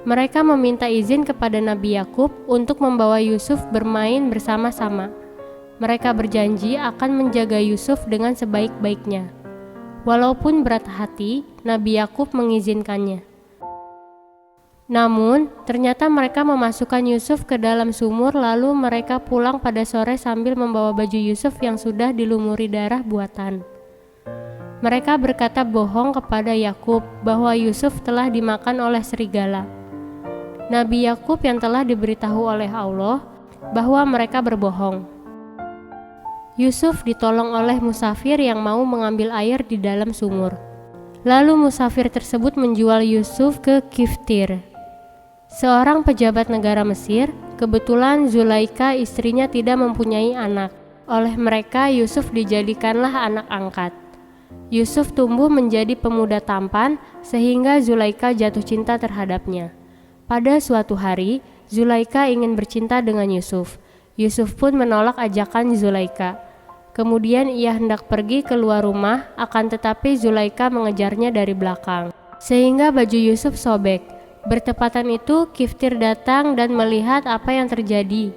Mereka meminta izin kepada Nabi Yakub untuk membawa Yusuf bermain bersama-sama. Mereka berjanji akan menjaga Yusuf dengan sebaik-baiknya. Walaupun berat hati, Nabi Yakub mengizinkannya. Namun, ternyata mereka memasukkan Yusuf ke dalam sumur, lalu mereka pulang pada sore sambil membawa baju Yusuf yang sudah dilumuri darah buatan. Mereka berkata bohong kepada Yakub bahwa Yusuf telah dimakan oleh serigala. Nabi Yakub yang telah diberitahu oleh Allah bahwa mereka berbohong. Yusuf ditolong oleh musafir yang mau mengambil air di dalam sumur. Lalu musafir tersebut menjual Yusuf ke Kiftir, seorang pejabat negara Mesir. Kebetulan Zulaika istrinya tidak mempunyai anak. Oleh mereka Yusuf dijadikanlah anak angkat. Yusuf tumbuh menjadi pemuda tampan sehingga Zulaika jatuh cinta terhadapnya. Pada suatu hari, Zulaika ingin bercinta dengan Yusuf. Yusuf pun menolak ajakan Zulaika. Kemudian ia hendak pergi keluar rumah, akan tetapi Zulaika mengejarnya dari belakang, sehingga baju Yusuf sobek. Bertepatan itu Kiftir datang dan melihat apa yang terjadi.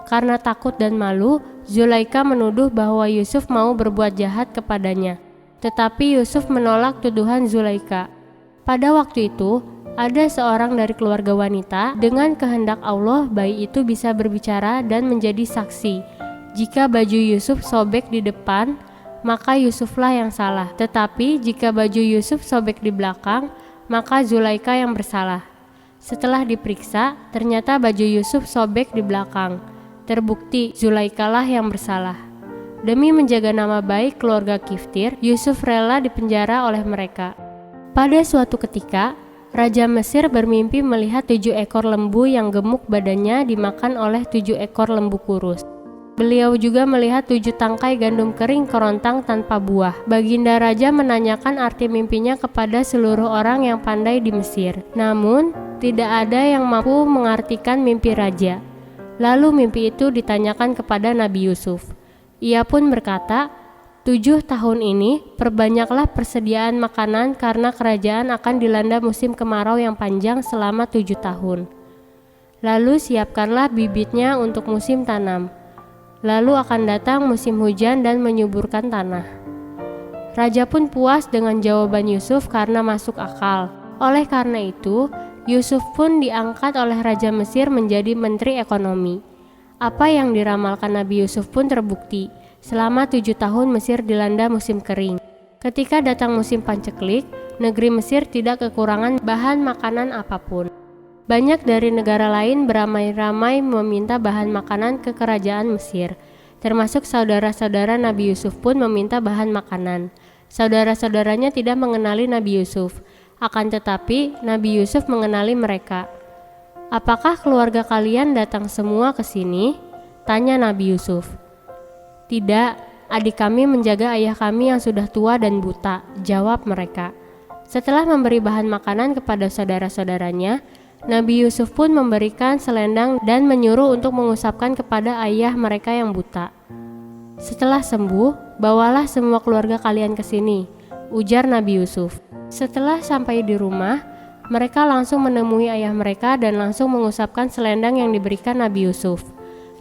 Karena takut dan malu, Zulaika menuduh bahwa Yusuf mau berbuat jahat kepadanya. Tetapi Yusuf menolak tuduhan Zulaika. Pada waktu itu, ada seorang dari keluarga wanita, dengan kehendak Allah bayi itu bisa berbicara dan menjadi saksi. Jika baju Yusuf sobek di depan, maka Yusuflah yang salah. Tetapi jika baju Yusuf sobek di belakang, maka Zulaika yang bersalah. Setelah diperiksa, ternyata baju Yusuf sobek di belakang. Terbukti Zulaikalah yang bersalah. Demi menjaga nama baik keluarga Kiftir, Yusuf rela dipenjara oleh mereka. Pada suatu ketika, Raja Mesir bermimpi melihat 7 ekor lembu yang gemuk badannya dimakan oleh 7 ekor lembu kurus. Beliau juga melihat 7 tangkai gandum kering kerontang tanpa buah. Baginda Raja menanyakan arti mimpinya kepada seluruh orang yang pandai di Mesir. Namun, tidak ada yang mampu mengartikan mimpi Raja. Lalu mimpi itu ditanyakan kepada Nabi Yusuf. Ia pun berkata, 7 tahun ini perbanyaklah persediaan makanan karena kerajaan akan dilanda musim kemarau yang panjang selama 7 tahun. Lalu siapkanlah bibitnya untuk musim tanam. Lalu akan datang musim hujan dan menyuburkan tanah. Raja pun puas dengan jawaban Yusuf karena masuk akal. Oleh karena itu, Yusuf pun diangkat oleh Raja Mesir menjadi Menteri Ekonomi. Apa yang diramalkan Nabi Yusuf pun terbukti. Selama 7 tahun Mesir dilanda musim kering. Ketika datang musim panceklik, negeri Mesir tidak kekurangan bahan makanan apapun. Banyak dari negara lain beramai-ramai meminta bahan makanan ke kerajaan Mesir. Termasuk saudara-saudara Nabi Yusuf pun meminta bahan makanan. Saudara-saudaranya tidak mengenali Nabi Yusuf. Akan tetapi Nabi Yusuf mengenali mereka. "Apakah keluarga kalian datang semua ke sini?" tanya Nabi Yusuf. "Tidak, adik kami menjaga ayah kami yang sudah tua dan buta," jawab mereka. Setelah memberi bahan makanan kepada saudara-saudaranya, Nabi Yusuf pun memberikan selendang dan menyuruh untuk mengusapkan kepada ayah mereka yang buta. Setelah sembuh, "Bawalah semua keluarga kalian ke sini," ujar Nabi Yusuf. Setelah sampai di rumah, mereka langsung menemui ayah mereka dan langsung mengusapkan selendang yang diberikan Nabi Yusuf.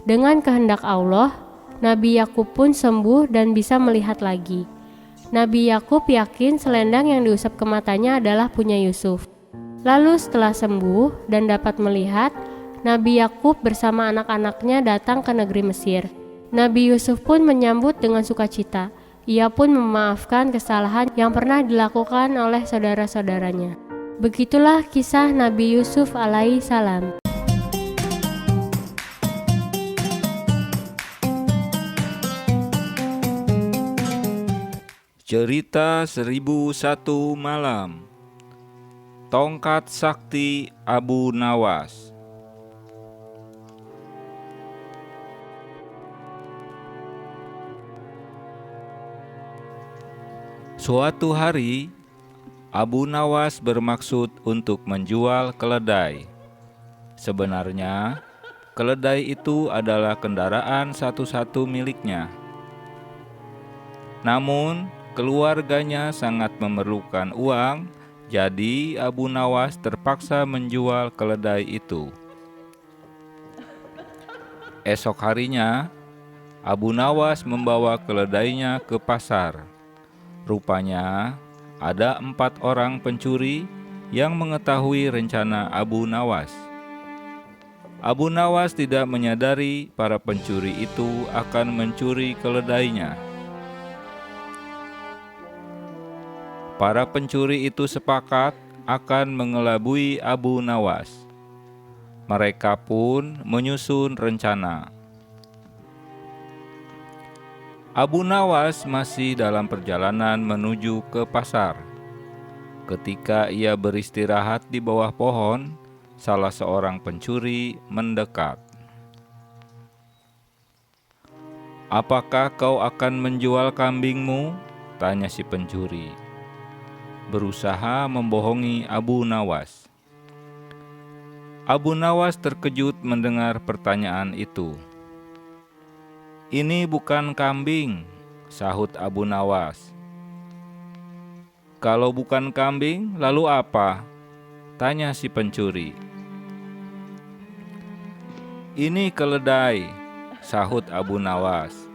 Dengan kehendak Allah, Nabi Yakub pun sembuh dan bisa melihat lagi. Nabi Yakub yakin selendang yang diusap ke matanya adalah punya Yusuf. Lalu setelah sembuh dan dapat melihat, Nabi Yakub bersama anak-anaknya datang ke negeri Mesir. Nabi Yusuf pun menyambut dengan sukacita. Ia pun memaafkan kesalahan yang pernah dilakukan oleh saudara-saudaranya. Begitulah kisah Nabi Yusuf alaihi salam. Cerita 1001 Malam. Tongkat Sakti Abu Nawas. Suatu hari, Abu Nawas bermaksud untuk menjual keledai. Sebenarnya, keledai itu adalah kendaraan satu-satu miliknya. Namun, keluarganya sangat memerlukan uang, jadi Abu Nawas terpaksa menjual keledai itu. Esok harinya, Abu Nawas membawa keledainya ke pasar. Rupanya, ada 4 orang pencuri yang mengetahui rencana Abu Nawas. Abu Nawas tidak menyadari para pencuri itu akan mencuri keledainya. Para pencuri itu sepakat akan mengelabui Abu Nawas. Mereka pun menyusun rencana. Abu Nawas masih dalam perjalanan menuju ke pasar. Ketika ia beristirahat di bawah pohon, salah seorang pencuri mendekat. "Apakah kau akan menjual kambingmu?" tanya si pencuri, berusaha membohongi Abu Nawas. Abu Nawas terkejut mendengar pertanyaan itu. "Ini bukan kambing," sahut Abu Nawas. "Kalau bukan kambing, lalu apa?" tanya si pencuri. "Ini keledai," sahut Abu Nawas.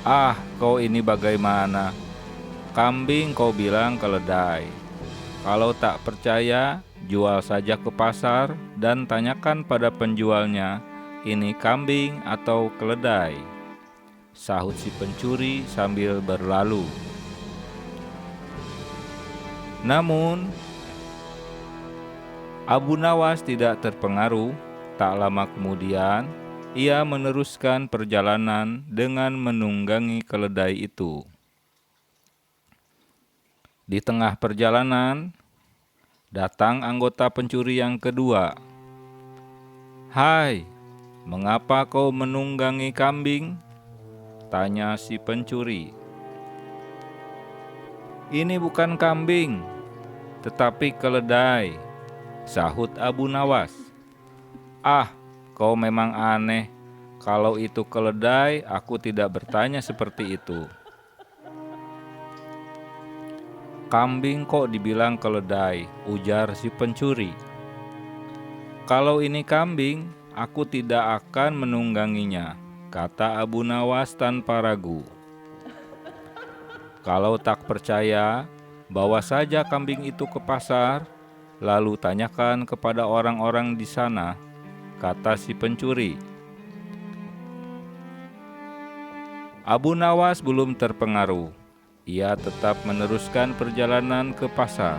"Ah, kau ini bagaimana? Kambing kau bilang keledai. Kalau tak percaya, jual saja ke pasar dan tanyakan pada penjualnya, ini kambing atau keledai," sahut si pencuri sambil berlalu. Namun, Abu Nawas tidak terpengaruh. Tak lama kemudian, ia meneruskan perjalanan dengan menunggangi keledai itu. Di tengah perjalanan, datang anggota pencuri yang kedua. "Hai, mengapa kau menunggangi kambing?" tanya si pencuri. "Ini bukan kambing, tetapi keledai," sahut Abu Nawas. "Ah, kau memang aneh. Kalau itu keledai, aku tidak bertanya seperti itu." "Kambing kok dibilang keledai?" ujar si pencuri. "Kalau ini kambing, aku tidak akan menungganginya," kata Abu Nawas tanpa ragu. "Kalau tak percaya, bawa saja kambing itu ke pasar, lalu tanyakan kepada orang-orang di sana," kata si pencuri. Abu Nawas belum terpengaruh. Ia tetap meneruskan perjalanan ke pasar.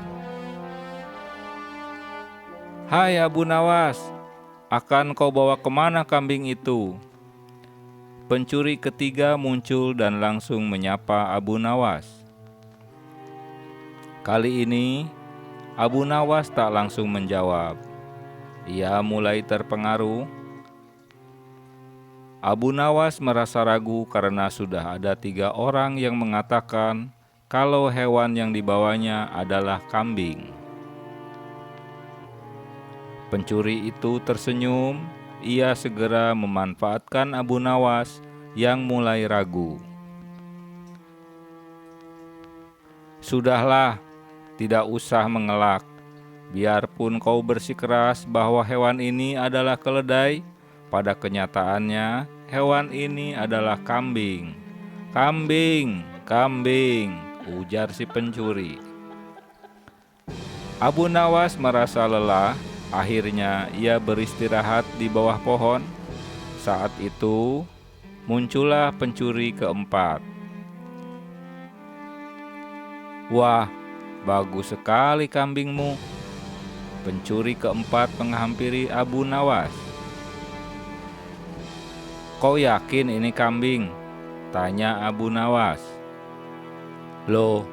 "Hai Abu Nawas, akan kau bawa kemana kambing itu?" Pencuri ketiga muncul dan langsung menyapa Abu Nawas. Kali ini, Abu Nawas tak langsung menjawab. Ia mulai terpengaruh. Abu Nawas merasa ragu karena sudah ada 3 orang yang mengatakan kalau hewan yang dibawanya adalah kambing. Pencuri itu tersenyum. Ia segera memanfaatkan Abu Nawas yang mulai ragu. Sudahlah, tidak usah mengelak. Biarpun kau bersikeras bahwa hewan ini adalah keledai, pada kenyataannya hewan ini adalah kambing. Kambing, kambing, ujar si pencuri. Abu Nawas merasa lelah, akhirnya ia beristirahat di bawah pohon. Saat itu muncullah pencuri keempat. Wah, bagus sekali kambingmu. Pencuri keempat menghampiri Abu Nawas. Kau yakin ini kambing? Tanya Abu Nawas. Loh,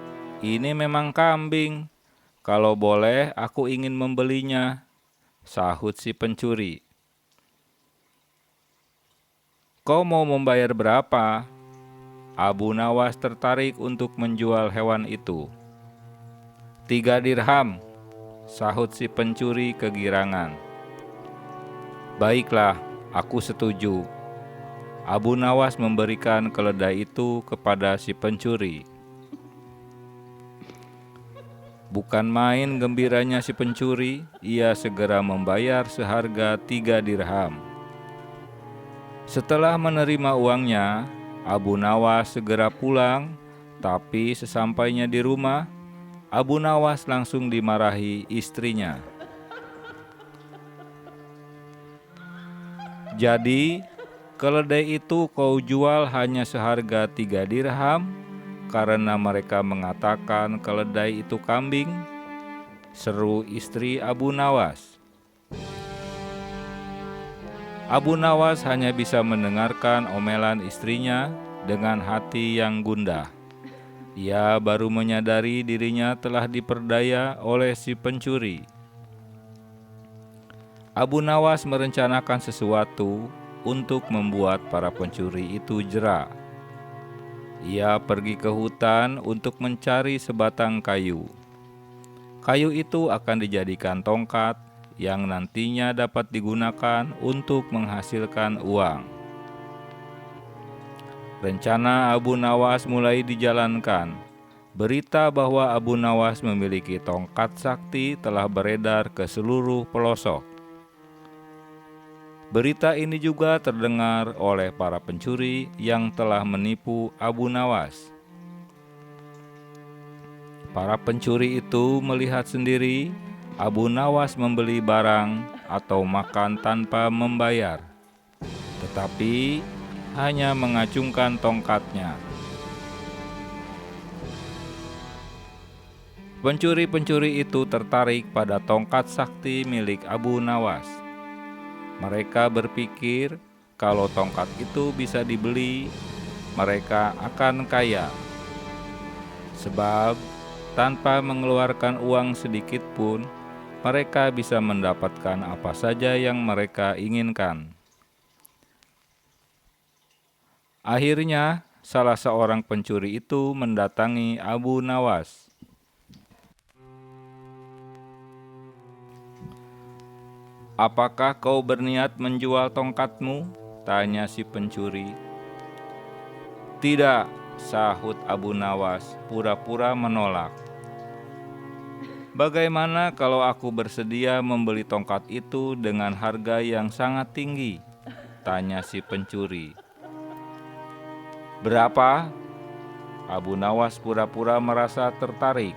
ini memang kambing. Kalau boleh aku ingin membelinya, sahut si pencuri. Kau mau membayar berapa? Abu Nawas tertarik untuk menjual hewan itu. 3 dirham, sahut si pencuri kegirangan. Baiklah, aku setuju. Abu Nawas memberikan keledai itu kepada si pencuri. Bukan main gembiranya si pencuri, ia segera membayar seharga 3 dirham. Setelah menerima uangnya, Abu Nawas segera pulang, tapi sesampainya di rumah, Abu Nawas langsung dimarahi istrinya. Jadi, keledai itu kau jual hanya seharga 3 dirham karena mereka mengatakan keledai itu kambing? Seru istri Abu Nawas. Abu Nawas hanya bisa mendengarkan omelan istrinya dengan hati yang gundah. Ia baru menyadari dirinya telah diperdaya oleh si pencuri. Abu Nawas merencanakan sesuatu untuk membuat para pencuri itu jera. Ia pergi ke hutan untuk mencari sebatang kayu. Kayu itu akan dijadikan tongkat yang nantinya dapat digunakan untuk menghasilkan uang. Rencana Abu Nawas mulai dijalankan. Berita bahwa Abu Nawas memiliki tongkat sakti telah beredar ke seluruh pelosok. Berita ini juga terdengar oleh para pencuri yang telah menipu Abu Nawas. Para pencuri itu melihat sendiri Abu Nawas membeli barang atau makan tanpa membayar, tetapi hanya mengacungkan tongkatnya. Pencuri-pencuri itu tertarik pada tongkat sakti milik Abu Nawas. Mereka berpikir kalau tongkat itu bisa dibeli, mereka akan kaya. Sebab tanpa mengeluarkan uang sedikit pun, mereka bisa mendapatkan apa saja yang mereka inginkan. Akhirnya, salah seorang pencuri itu mendatangi Abu Nawas. Apakah kau berniat menjual tongkatmu? Tanya si pencuri. Tidak, sahut Abu Nawas, pura-pura menolak. Bagaimana kalau aku bersedia membeli tongkat itu dengan harga yang sangat tinggi? Tanya si pencuri. Berapa? Abu Nawas pura-pura merasa tertarik.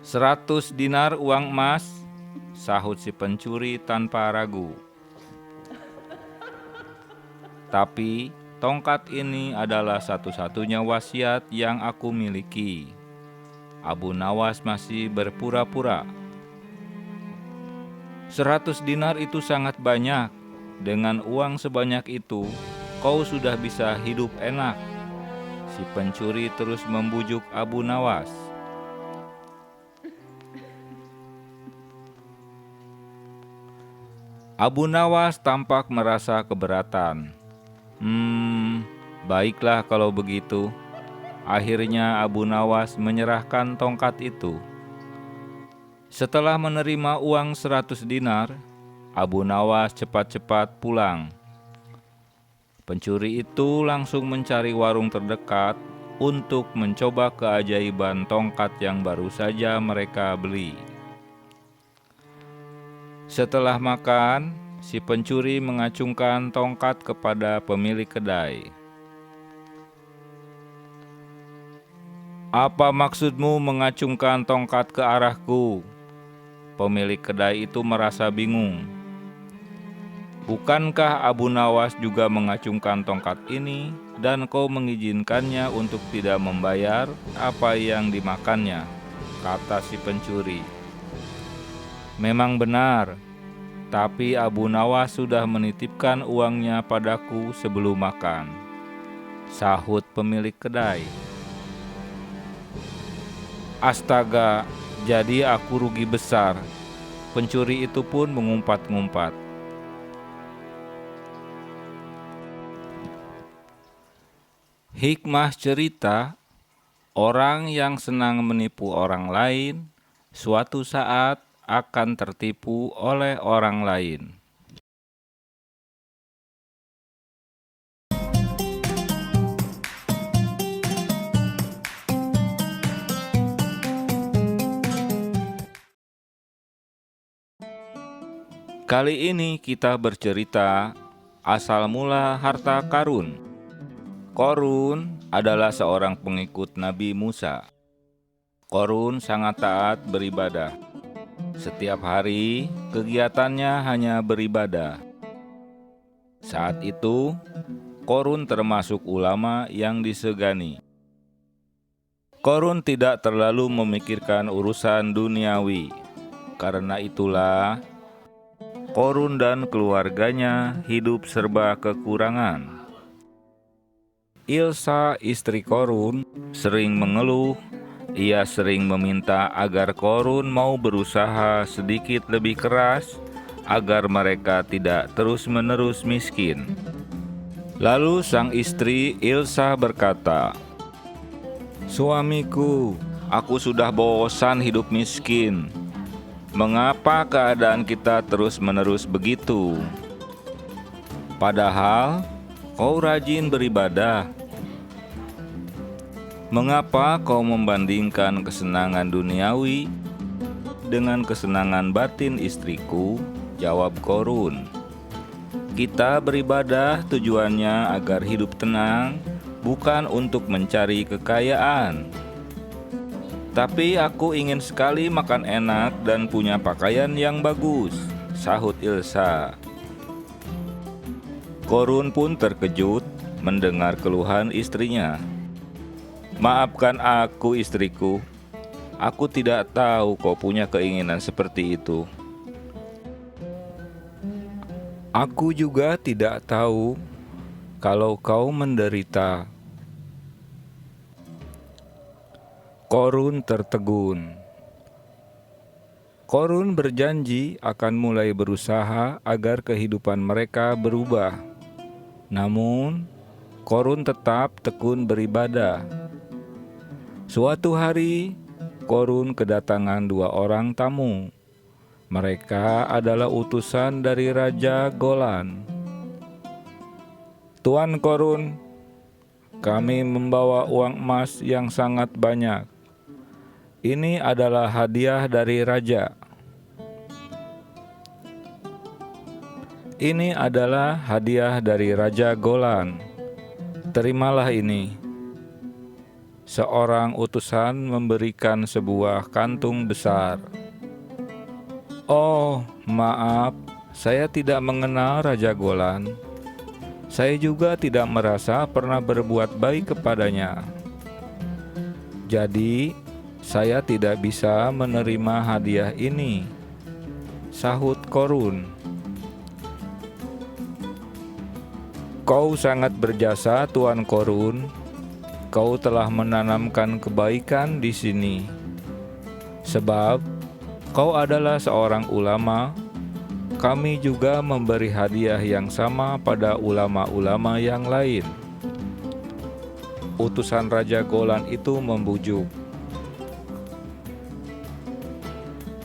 100 dinar uang emas, sahut si pencuri tanpa ragu. Tapi tongkat ini adalah satu-satunya wasiat yang aku miliki. Abu Nawas masih berpura-pura. 100 dinar itu sangat banyak. Dengan uang sebanyak itu, kau sudah bisa hidup enak. Si pencuri terus membujuk Abu Nawas. Abu Nawas tampak merasa keberatan. Baiklah kalau begitu. Akhirnya Abu Nawas menyerahkan tongkat itu. Setelah menerima uang 100 dinar, Abu Nawas cepat-cepat pulang. Pencuri itu langsung mencari warung terdekat untuk mencoba keajaiban tongkat yang baru saja mereka beli. Setelah makan, si pencuri mengacungkan tongkat kepada pemilik kedai. "Apa maksudmu mengacungkan tongkat ke arahku?" Pemilik kedai itu merasa bingung. "Bukankah Abu Nawas juga mengacungkan tongkat ini dan kau mengizinkannya untuk tidak membayar apa yang dimakannya?" kata si pencuri. "Memang benar, tapi Abu Nawas sudah menitipkan uangnya padaku sebelum makan," sahut pemilik kedai. "Astaga, jadi aku rugi besar." Pencuri itu pun mengumpat-ngumpat. Hikmah cerita, orang yang senang menipu orang lain, suatu saat akan tertipu oleh orang lain. Kali ini kita bercerita asal mula harta karun. Korun adalah seorang pengikut Nabi Musa. Korun sangat taat beribadah. Setiap hari kegiatannya hanya beribadah. Saat itu, Korun termasuk ulama yang disegani. Korun tidak terlalu memikirkan urusan duniawi. Karena itulah, Korun dan keluarganya hidup serba kekurangan. Ilsa, istri Korun, sering mengeluh. Ia sering meminta agar Korun mau berusaha sedikit lebih keras agar mereka tidak terus-menerus miskin. Lalu sang istri Ilsa berkata, "Suamiku, aku sudah bosan hidup miskin. Mengapa keadaan kita terus-menerus begitu? Padahal kau rajin beribadah. Mengapa kau membandingkan kesenangan duniawi dengan kesenangan batin istriku?" Jawab Korun. "Kita beribadah tujuannya agar hidup tenang, bukan untuk mencari kekayaan. Tapi aku ingin sekali makan enak dan punya pakaian yang bagus," sahut Ilsa. Korun pun terkejut mendengar keluhan istrinya. "Maafkan aku, istriku. Aku tidak tahu kau punya keinginan seperti itu." "Aku juga tidak tahu kalau kau menderita." Korun tertegun. Korun berjanji akan mulai berusaha agar kehidupan mereka berubah. Namun, Korun tetap tekun beribadah. Suatu hari, Korun kedatangan 2 orang tamu. Mereka adalah utusan dari Raja Golan. "Tuan Korun, kami membawa uang emas yang sangat banyak. Ini adalah hadiah dari raja." "Ini adalah hadiah dari Raja Golan. Terimalah ini." Seorang utusan memberikan sebuah kantung besar. "Oh, maaf, saya tidak mengenal Raja Golan. Saya juga tidak merasa pernah berbuat baik kepadanya. Jadi, saya tidak bisa menerima hadiah ini," sahut Korun. "Kau sangat berjasa, Tuan Korun. Kau telah menanamkan kebaikan di sini. Sebab kau adalah seorang ulama, kami juga memberi hadiah yang sama pada ulama-ulama yang lain." Utusan Raja Golan itu membujuk.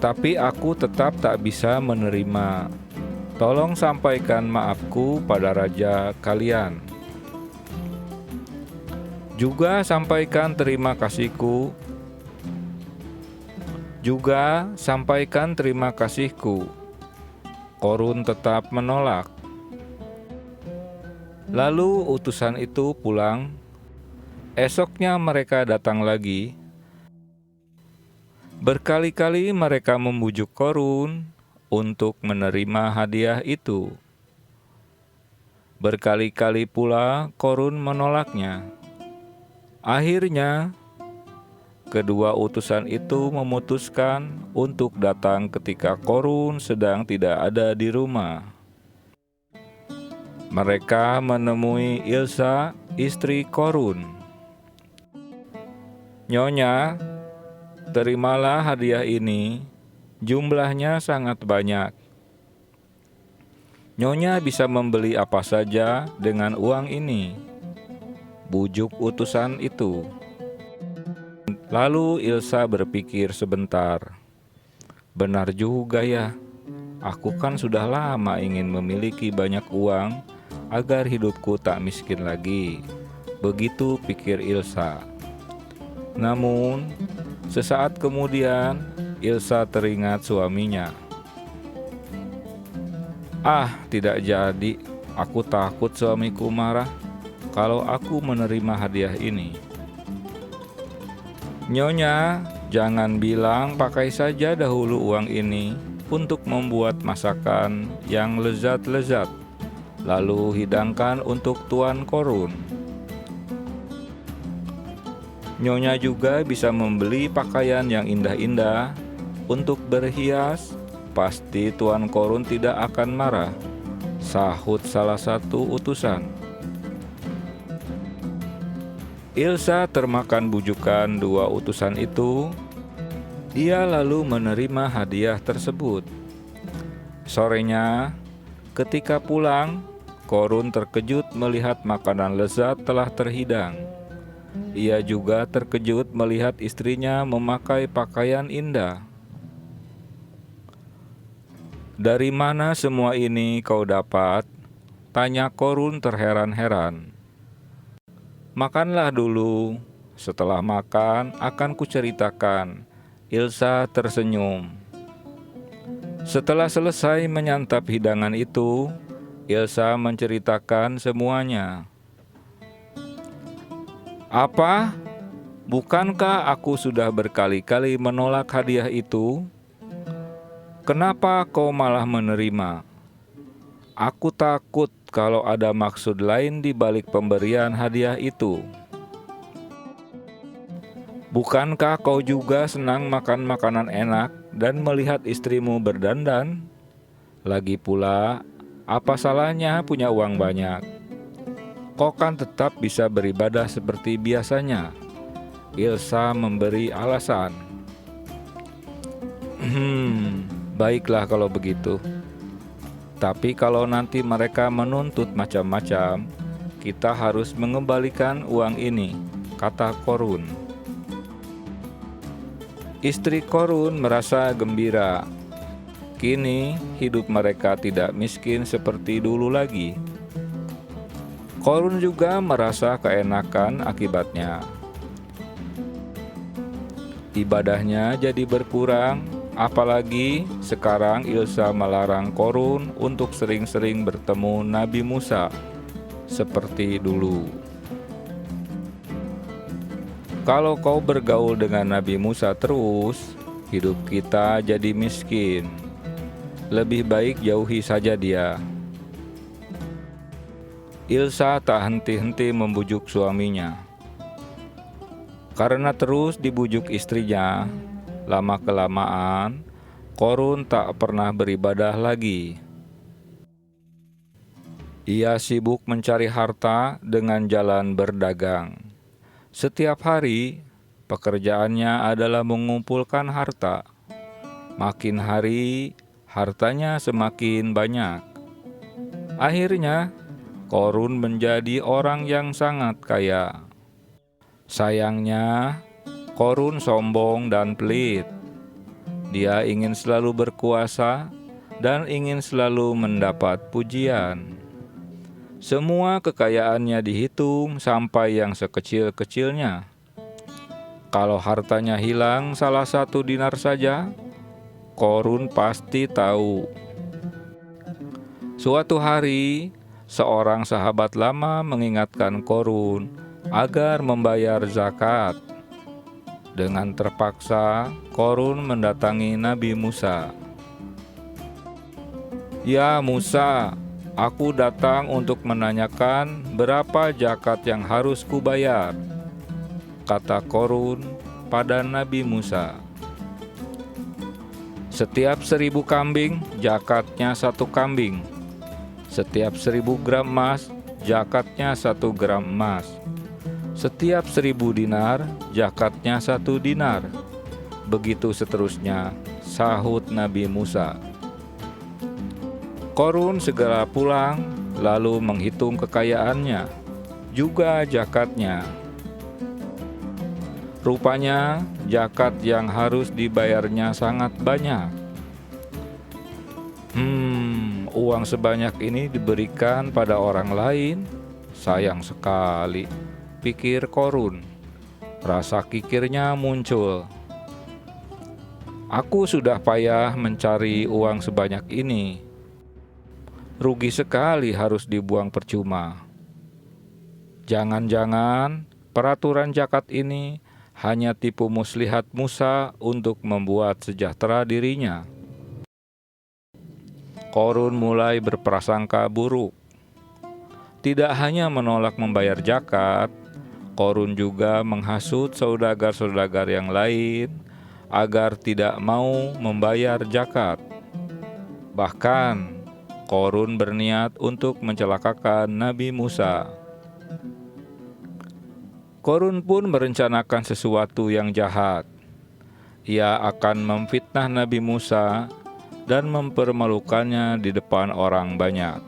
"Tapi aku tetap tak bisa menerima. Tolong sampaikan maafku pada raja kalian." Juga sampaikan terima kasihku. Korun tetap menolak. Lalu utusan itu pulang. Esoknya mereka datang lagi. Berkali-kali mereka membujuk Korun untuk menerima hadiah itu. Berkali-kali pula Korun menolaknya. Akhirnya, kedua utusan itu memutuskan untuk datang ketika Korun sedang tidak ada di rumah. Mereka menemui Ilsa, istri Korun. "Nyonya, terimalah hadiah ini, jumlahnya sangat banyak. Nyonya bisa membeli apa saja dengan uang ini," bujuk utusan itu. Lalu Ilsa berpikir sebentar. "Benar juga ya, aku kan sudah lama ingin memiliki banyak uang agar hidupku tak miskin lagi." Begitu pikir Ilsa. Namun, sesaat kemudian Ilsa teringat suaminya. Tidak jadi. Aku takut suamiku marah kalau aku menerima hadiah ini." "Nyonya, jangan bilang pakai saja dahulu uang ini untuk membuat masakan yang lezat-lezat, lalu hidangkan untuk Tuan Korun. Nyonya juga bisa membeli pakaian yang indah-indah untuk berhias. Pasti Tuan Korun tidak akan marah," sahut salah satu utusan. Ilsa termakan bujukan dua utusan itu. Ia lalu menerima hadiah tersebut. Sorenya, ketika pulang, Korun terkejut melihat makanan lezat telah terhidang. Ia juga terkejut melihat istrinya memakai pakaian indah. "Dari mana semua ini kau dapat?" tanya Korun terheran-heran. "Makanlah dulu. Setelah makan akan kuceritakan," Ilsa tersenyum. Setelah selesai menyantap hidangan itu, Ilsa menceritakan semuanya. "Apa? Bukankah aku sudah berkali-kali menolak hadiah itu? Kenapa kau malah menerima? Aku takut kalau ada maksud lain di balik pemberian hadiah itu. Bukankah kau juga senang makan makanan enak dan melihat istrimu berdandan? Lagi pula, apa salahnya punya uang banyak? Kau kan tetap bisa beribadah seperti biasanya." Ilsa memberi alasan. Baiklah kalau begitu. Tapi kalau nanti mereka menuntut macam-macam, kita harus mengembalikan uang ini," kata Korun. Istri Korun merasa gembira. Kini hidup mereka tidak miskin seperti dulu lagi. Korun juga merasa keenakan akibatnya. Ibadahnya jadi berkurang, apalagi sekarang Ilsa melarang Korun untuk sering-sering bertemu Nabi Musa seperti dulu. "Kalau kau bergaul dengan Nabi Musa terus, hidup kita jadi miskin. Lebih baik jauhi saja dia." Ilsa tak henti-henti membujuk suaminya. Karena terus dibujuk istrinya, lama-kelamaan Korun tak pernah beribadah lagi. Ia sibuk mencari harta dengan jalan berdagang. Setiap hari, pekerjaannya adalah mengumpulkan harta. Makin hari, hartanya semakin banyak. Akhirnya, Korun menjadi orang yang sangat kaya. Sayangnya, Korun sombong dan pelit. Dia ingin selalu berkuasa dan ingin selalu mendapat pujian. Semua kekayaannya dihitung sampai yang sekecil-kecilnya. Kalau hartanya hilang salah satu dinar saja, Korun pasti tahu. Suatu hari, seorang sahabat lama mengingatkan Korun agar membayar zakat. Dengan terpaksa, Korun mendatangi Nabi Musa. "Ya Musa, aku datang untuk menanyakan berapa zakat yang harus kubayar," kata Korun pada Nabi Musa. "Setiap 1.000 kambing, zakatnya 1 kambing. Setiap 1.000 gram emas, zakatnya 1 gram emas. Setiap 1.000 dinar, zakatnya 1 dinar. Begitu seterusnya," sahut Nabi Musa. Korun segera pulang, lalu menghitung kekayaannya, juga zakatnya. Rupanya, zakat yang harus dibayarnya sangat banyak. Uang sebanyak ini diberikan pada orang lain? Sayang sekali, pikir Korun. Rasa kikirnya muncul. "Aku sudah payah mencari uang sebanyak ini. Rugi sekali harus dibuang percuma. Jangan-jangan peraturan zakat ini hanya tipu muslihat Musa untuk membuat sejahtera dirinya." Korun mulai berprasangka buruk. Tidak hanya menolak membayar zakat, Korun juga menghasut saudagar-saudagar yang lain agar tidak mau membayar zakat. Bahkan, Korun berniat untuk mencelakakan Nabi Musa. Korun pun merencanakan sesuatu yang jahat. Ia akan memfitnah Nabi Musa dan mempermalukannya di depan orang banyak.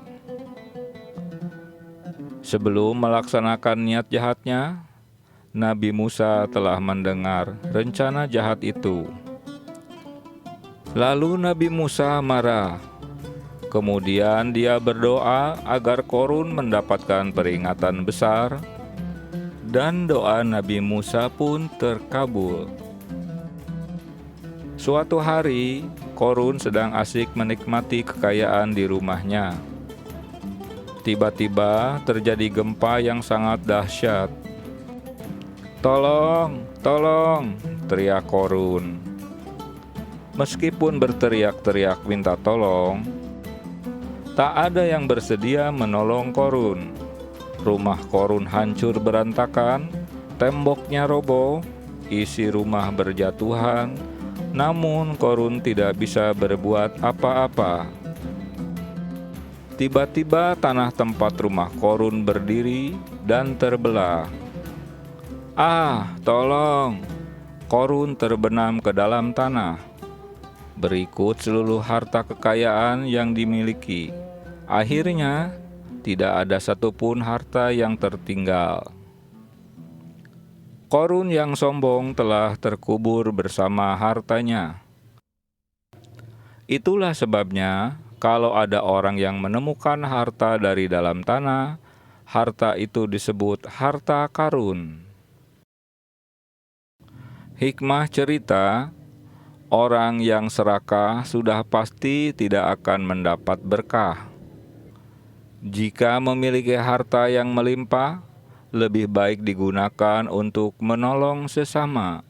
Sebelum melaksanakan niat jahatnya, Nabi Musa telah mendengar rencana jahat itu. Lalu Nabi Musa marah. Kemudian dia berdoa agar Korun mendapatkan peringatan besar, dan doa Nabi Musa pun terkabul. Suatu hari, Korun sedang asik menikmati kekayaan di rumahnya. Tiba-tiba terjadi gempa yang sangat dahsyat. "Tolong, tolong!" teriak Korun. Meskipun berteriak-teriak minta tolong, tak ada yang bersedia menolong Korun. Rumah Korun hancur berantakan, temboknya roboh, isi rumah berjatuhan, namun Korun tidak bisa berbuat apa-apa. Tiba-tiba tanah tempat rumah Korun berdiri dan terbelah. "Ah, tolong!" Korun terbenam ke dalam tanah. Berikut seluruh harta kekayaan yang dimiliki. Akhirnya, tidak ada satupun harta yang tertinggal. Korun yang sombong telah terkubur bersama hartanya. Itulah sebabnya, kalau ada orang yang menemukan harta dari dalam tanah, harta itu disebut harta karun. Hikmah cerita, orang yang serakah sudah pasti tidak akan mendapat berkah. Jika memiliki harta yang melimpah, lebih baik digunakan untuk menolong sesama.